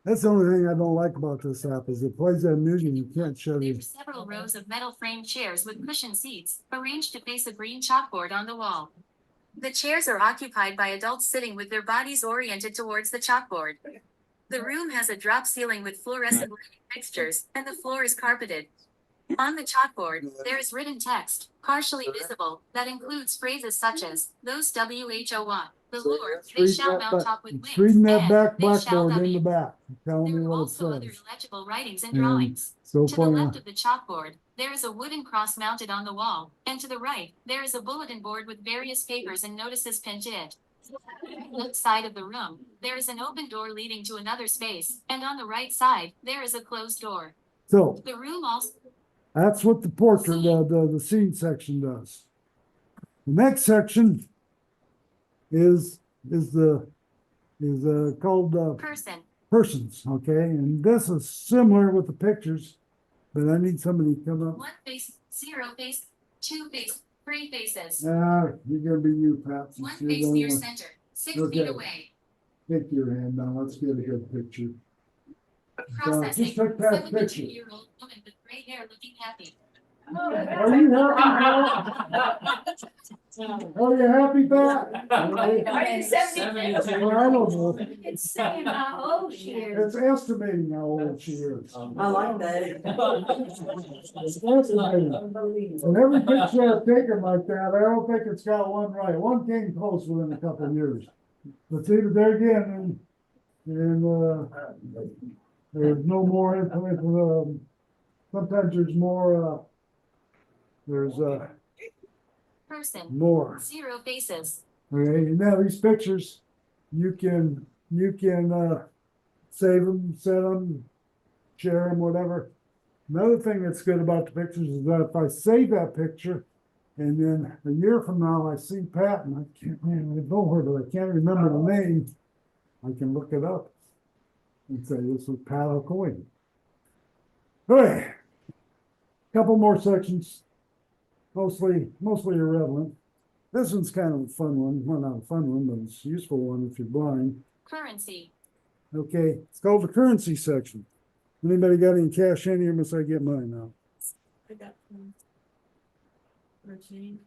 S1: That's the only thing I don't like about this app is it plays that music and you can't shut
S7: There are
S1: it.
S7: several rows of metal framed chairs with cushioned seats, arranged to face a green chalkboard on the wall. The chairs are occupied by adults sitting with their bodies oriented towards the chalkboard. The room has a drop ceiling with fluorescent lighting fixtures, and the floor is carpeted. On the chalkboard, there is written text, partially visible, that includes phrases such as, those WHOI, the Lord, they shall mount up with
S1: It's
S7: wings,
S1: reading that
S7: and
S1: back
S7: they shall
S1: blackboard in the
S7: W.
S1: back, telling
S7: There
S1: me
S7: are
S1: what it
S7: also other
S1: says.
S7: illegible writings and
S1: And
S7: drawings.
S1: so
S7: To the
S1: far,
S7: left of the chalkboard, there is a wooden cross mounted on the wall, and to the right, there is a bulletin board with various papers and notices pinned to it. On the left side of the room, there is an open door leading to another space, and on the right side, there is a closed door.
S1: so
S7: The room also
S1: that's what the portrait, the scene section does. The next section is called
S7: person,
S1: persons, okay? And this is similar with the pictures, but I need somebody to come up.
S7: one face, zero face, two face, three faces.
S1: You're gonna be you, Pat. since
S7: One
S1: you're
S7: face
S1: gonna
S7: near center, 6 feet
S1: Okay.
S7: away.
S1: Take your hand down, let's get a good picture.
S7: Processing,
S1: just take that picture.
S7: 72-year-old woman with gray hair looking happy.
S1: Are you happy, Pat? Are you happy, Pat?
S5: Are you 72?
S1: Well, I don't know.
S5: It's saying how old she is.
S1: It's estimating how old she is.
S2: I like that.
S1: It's estimating. And every picture I've taken like that, I don't think it's got one right. One came close within a couple of years. But see, there again, there's no more information. Sometimes there's more, there's
S7: Person,
S1: more.
S7: 0 faces.
S1: Okay, and now these pictures, you can save them, set them, share them, whatever. Another thing that's good about the pictures is that if I save that picture and then a year from now I see Pat and I know her, but I can't remember the name, I can look it up and say this was Pat O'Coin. All right, couple more sections, mostly irrelevant. This one's kind of a fun one. Well, not a fun one, but it's a useful one if you're blind.
S7: Currency,
S1: Okay, it's called the currency section. Anybody got any cash in here? Must I get mine now?
S2: I got some. Virginia.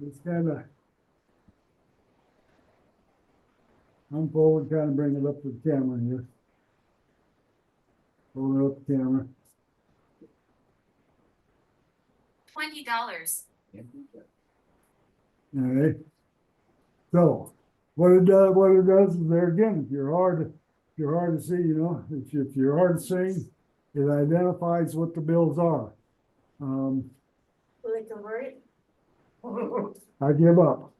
S1: It's kind of unfold, kind of bring it up to the camera here. Hold it up the camera.
S7: $20.
S1: All right. So what it does is there again, if you're hard to see, you know, if you're hard to see, It identifies what the bills are.
S6: Will it convert it?
S1: I give up.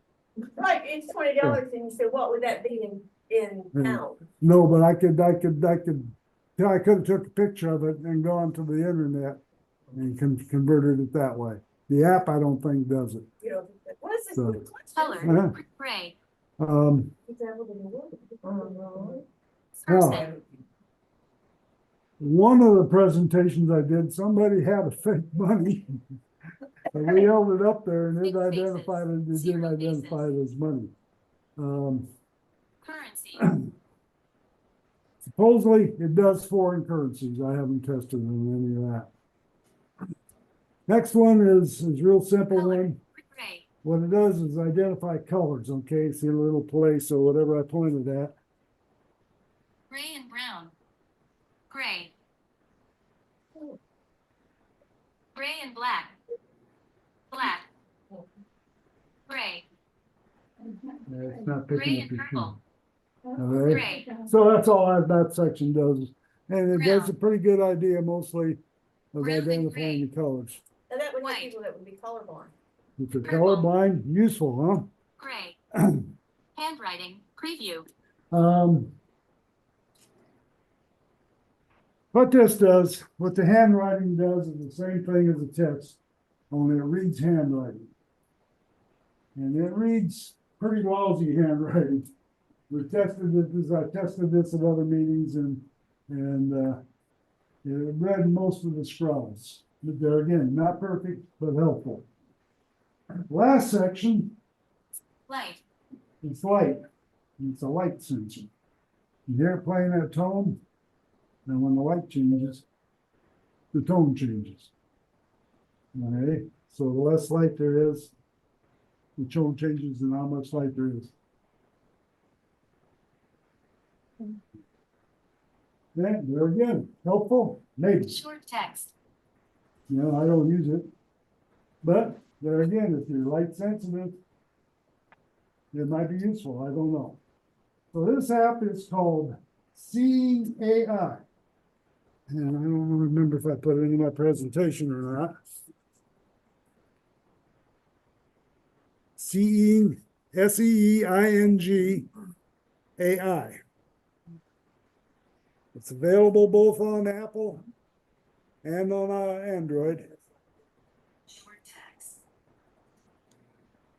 S6: Right, it's $20 and you said, what would that be in
S1: Yeah.
S6: pounds?
S1: No, but I could have took a picture of it and gone to the internet and converted it that way. The app, I don't think does it.
S6: You know, what is this?
S1: So-
S6: What's
S1: Uh-huh.
S7: Color, gray.
S6: Is that what it is? Uh-huh.
S7: Person,
S1: One of the presentations I did, somebody had a fake money. And we held it up there and it
S7: Big faces,
S1: identified it, it didn't
S7: zero
S1: identify it as money.
S7: currency,
S1: Supposedly it does foreign currencies. I haven't tested any of that. Next one is real simple
S7: color,
S1: one.
S7: gray,
S1: What it does is identify colors, okay? See a little place or whatever I pointed at.
S7: gray and brown. Gray. Gray and black. Black. Gray,
S1: It's not
S7: gray
S1: picking up
S7: and
S1: your
S7: purple.
S1: All right.
S7: Gray,
S1: So that's all that section does. And it does a
S7: Brown.
S1: pretty good idea mostly of
S7: Brown and
S1: identifying the
S7: gray.
S1: colors.
S6: Now that would have
S7: White.
S6: people that would be colorblind.
S1: If you're
S7: Purple.
S1: colorblind, useful,
S7: gray.
S1: huh?
S7: Handwriting, preview.
S1: What this does, what the handwriting does is the same thing as the text, only it reads handwriting. And it reads pretty lousy handwriting. I tested this at other meetings and it read most of the scrawls. But there again, not perfect, but helpful. Last section,
S7: Light,
S1: it's light. It's a light sensor. You hear it playing that tone, and when the light changes, the tone changes. Okay, so the less light there is, the tone changes and how much light there is. Yeah, there again, helpful, maybe.
S7: short text.
S1: You know, I don't use it. But there again, if you're light sensitive, it might be useful, I don't know. So this app is called Seeing AI. And I don't remember if I put it in my presentation or not. Seeing, SEEING AI. It's available both on Apple and on Android.
S7: Short text.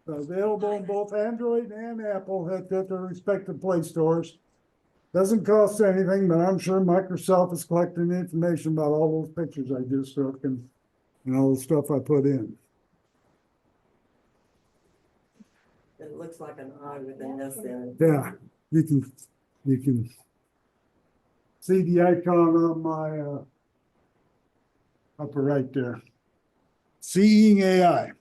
S1: Available on both Android and Apple at their respective Play stores. Doesn't cost anything, but I'm sure Microsoft is collecting information about all those pictures I just took and all the stuff I put in.
S2: It looks like an eye with an S in it.
S1: Yeah, you can see the icon on my upper right there. Seeing AI.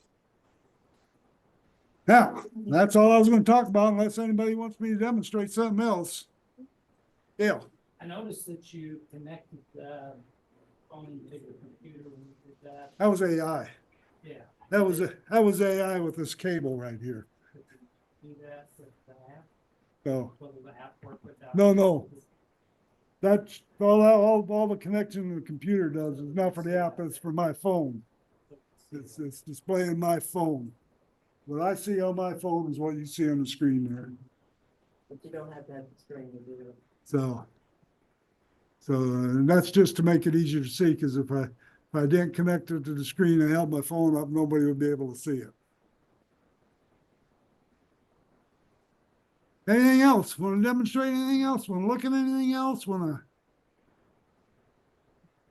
S1: Now, that's all I was going to talk about unless anybody wants me to demonstrate something else. Dale.
S8: I noticed that you connected the phone to your computer when you did that.
S1: That was AI.
S8: Yeah.
S1: That was AI with this cable right here.
S8: Could you do that with the app?
S1: So
S8: Will the app work without?
S1: No. That's all the connection the computer does is not for the app, it's for my phone. It's displaying my phone. What I see on my phone is what you see on the screen there.
S2: But you don't have to have the screen to do it.
S1: So and that's just to make it easier to see, because if I didn't connect it to the screen and held my phone up, nobody would be able to see it. Anything else? Want to demonstrate anything else? Want to look at anything else? Want to?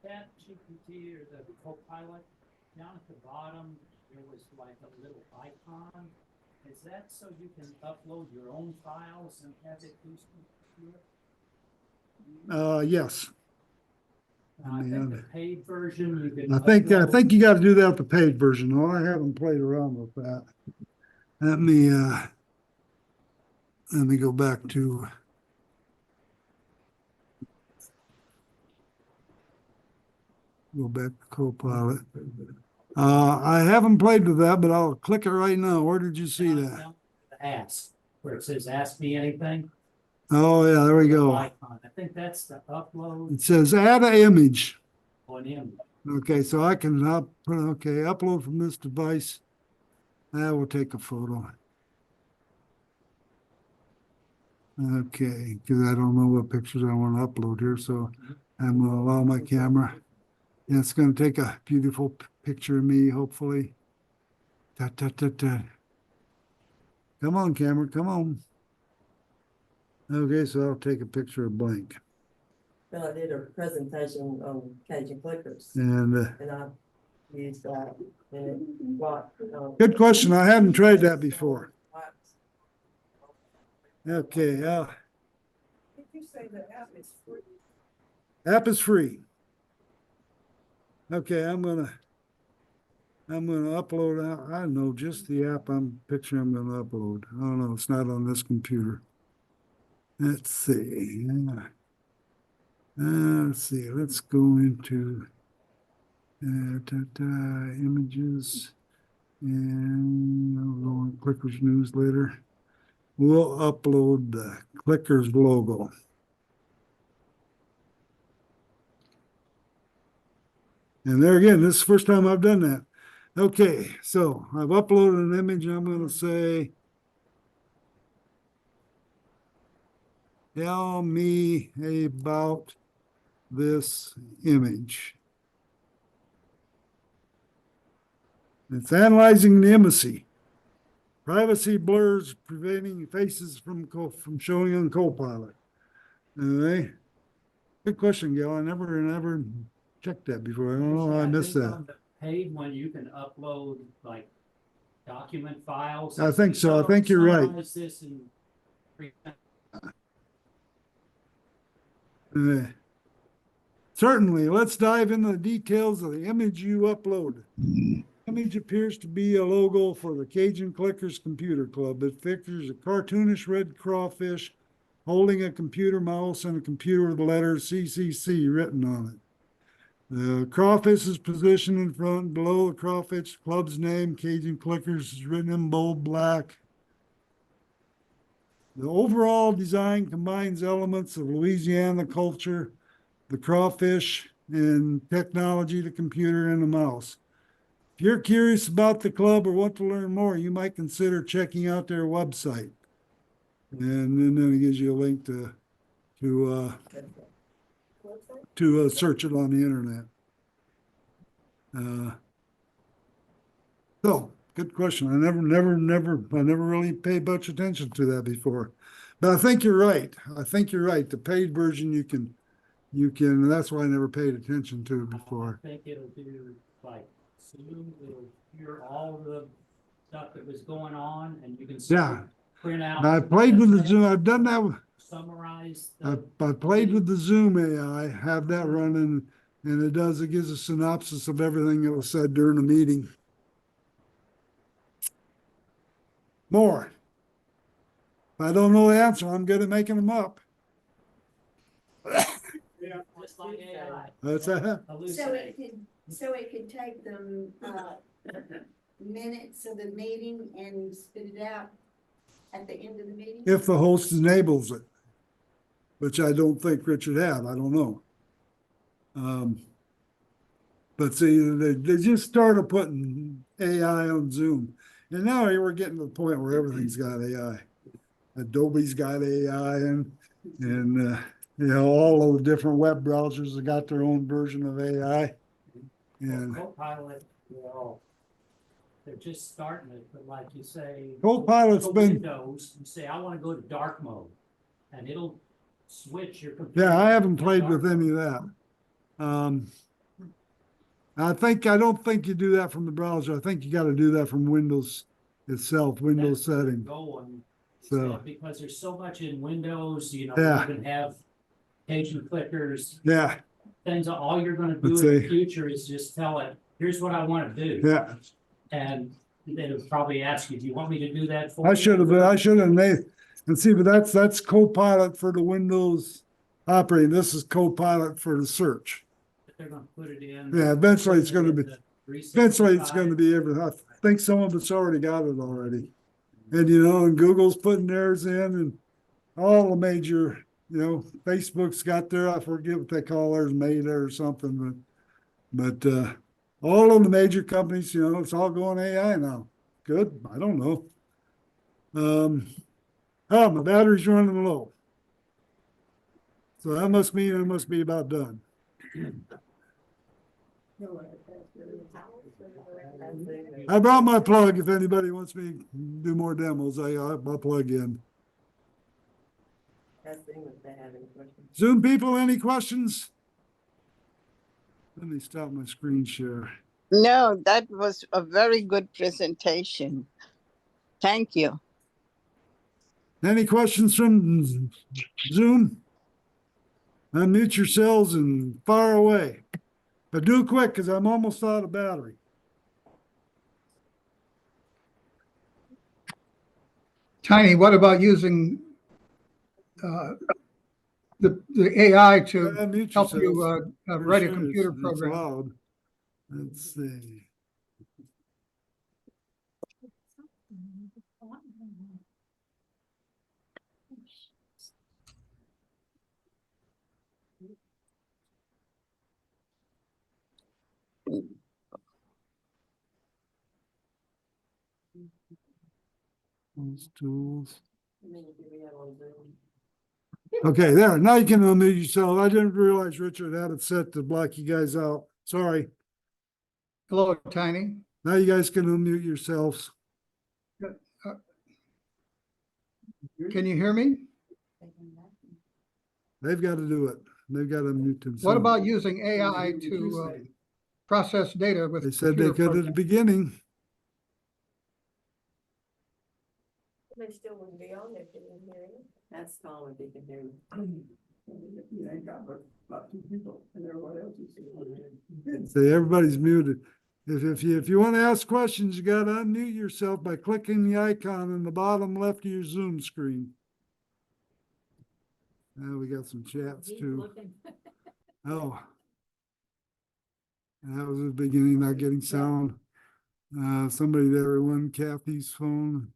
S8: Chat GPT or the Copilot, down at the bottom, there was like a little icon. Is that so you can upload your own files and have it boosted to it?
S1: Yes.
S8: I think the paid version, you can.
S1: I think
S8: upload-
S1: you got to do that with the paid version. No, I haven't played around with that. Let me go back to. Go back to Copilot. I haven't played with that, but I'll click it right now. Where did you see
S8: down-
S1: that?
S8: down the Ask, where it says, ask me anything.
S1: Oh, yeah, there we
S8: Little
S1: go.
S8: icon. I think that's the upload.
S1: It says add an image.
S8: one image.
S1: Okay, so I can upload from this device. I will take a photo. Okay, because I don't know what pictures I want to upload here, so I'm gonna allow my camera. And it's gonna take a beautiful picture of me, hopefully. Da, da, da, da. Come on, camera, come on. Okay, so I'll take a picture of blank.
S2: Well, I did a presentation on Cajun clickers
S1: And
S2: and I used that and it brought,
S1: good question. I hadn't tried that before. Okay,
S4: Did you say the app is free?
S1: app is free. Okay, I'm gonna upload. I know just the app I'm gonna upload. I don't know. It's not on this computer. Let's see. Let's see. Let's go into images and I'll go on Clickers newsletter. We'll upload the Clickers logo. And there again, this is the first time I've done that. Okay, so I've uploaded an image. I'm going to say, tell me about this image. It's analyzing the imagery. Privacy blurs preventing faces from showing on Copilot. All right. Good question, Gail. I never checked that before. I don't know how I missed
S8: think
S1: that.
S8: on the Paid one, you can upload like document files.
S1: I think so. I think you're right.
S8: Summarize this and
S1: Certainly. Let's dive into the details of the image you uploaded. Image appears to be a logo for the Cajun Clickers Computer Club. It features a cartoonish red crawfish holding a computer mouse and a computer with the letter CCC written on it. The crawfish is positioned in front. Below the crawfish club's name, Cajun Clickers, is written in bold black. The overall design combines elements of Louisiana culture, the crawfish, and technology, the computer, and the mouse. If you're curious about the club or want to learn more, you might consider checking out their website. And then it gives you a link to search it on the internet. So good question. I never really paid much attention to that before, but I think you're right. The paid version you can, that's why I never paid attention to it before.
S8: I think it'll do like Zoom, it'll hear all the stuff that was going on and you can
S1: Yeah.
S8: print out.
S1: Now I played with the Zoom. I've done that.
S8: Summarize.
S1: I played with the Zoom AI, have that running, and it gives a synopsis of everything that was said during the meeting. More. If I don't know the answer, I'm good at making them up.
S8: Yeah, just like AI.
S1: That's that.
S6: So it could take them, minutes of the meeting and spit it out at the end of the meeting?
S1: If the host enables it, which I don't think Richard had, I don't know. But see, they just started putting AI on Zoom. And now we're getting to the point where everything's got AI. Adobe's got AI and all of the different web browsers have got their own version of AI. And
S8: Copilot, well, they're just starting it, but like you say.
S1: Copilot's
S8: go
S1: been-
S8: Windows, you say, I want to go to dark mode, and it'll switch your computer.
S1: yeah, I haven't
S8: to
S1: played
S8: dark
S1: with any
S8: mode.
S1: of that. I don't think you do that from the browser. I think you got to do that from Windows itself, Windows
S8: That's where they're
S1: setting.
S8: going,
S1: So,
S8: because there's so much in Windows, you
S1: Yeah.
S8: can have Cajun clickers,
S1: yeah,
S8: things, all you're gonna do
S1: Let's
S8: in the
S1: see.
S8: future is just tell it, here's what I want to do.
S1: yeah.
S8: And they'll probably ask you, do you want me to do that for you?
S1: I should have made, and see, but that's Copilot for the Windows operating. This is Copilot for the search.
S8: They're gonna put it in.
S1: Yeah, eventually it's gonna be- Eventually, it's going to
S8: 365.
S1: be everything. I think some of it's already got it already. And, and Google's putting theirs in and all the major, Facebook's got their, I forget what they call theirs, Meta or something, But all of the major companies, you know, it's all going AI now. Good, I don't know. Oh, my battery's running low. So that must mean it must be about done. I brought my plug. If anybody wants me to do more demos, I'll plug in. Zoom people, any questions? Let me stop my screen share.
S10: No, that was a very good presentation. Thank you.
S1: Any questions from Zoom? Unmute yourselves and fire away. But do it quick because I'm almost out of battery.
S11: Tiny, what about using the AI to
S1: Unmute
S11: help you
S1: yourselves.
S11: write a
S1: Pretty sure
S11: computer
S1: it's
S11: program?
S1: loud. Let's see. Those tools. Okay, there. Now you can unmute yourself. I didn't realize Richard had it set to block you guys out. Sorry.
S11: Hello, Tiny.
S1: Now you guys can unmute yourselves.
S11: Can you hear me?
S1: They've got to do it. They've got to unmute themselves.
S11: What about using AI to process data with
S1: They said they
S11: computer
S1: could at the
S11: programs?
S1: beginning.
S6: They still wouldn't be on there if they didn't hear you.
S2: That's all if they can hear you.
S1: Say everybody's muted. If you want to ask questions, you got to unmute yourself by clicking the icon in the bottom left of your Zoom screen. Now we got some chats too. Oh. That was the beginning, not getting sound. Somebody there won Kathy's phone.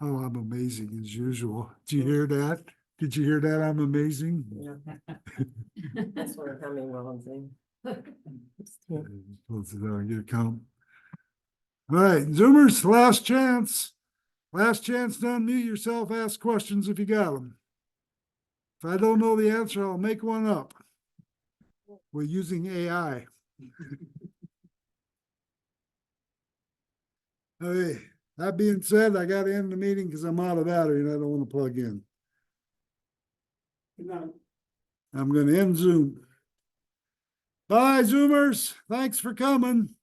S1: Oh, I'm amazing as usual. Did you hear that? Did you hear that? I'm amazing.
S2: That's where coming well on Zoom.
S1: Let's get a count. All right, Zoomers, last chance. Last chance to unmute yourself, ask questions if you got them. If I don't know the answer, I'll make one up. We're using AI. Okay, that being said, I got to end the meeting because I'm out of battery and I don't want to plug in. I'm going to end Zoom. Bye, Zoomers. Thanks for coming.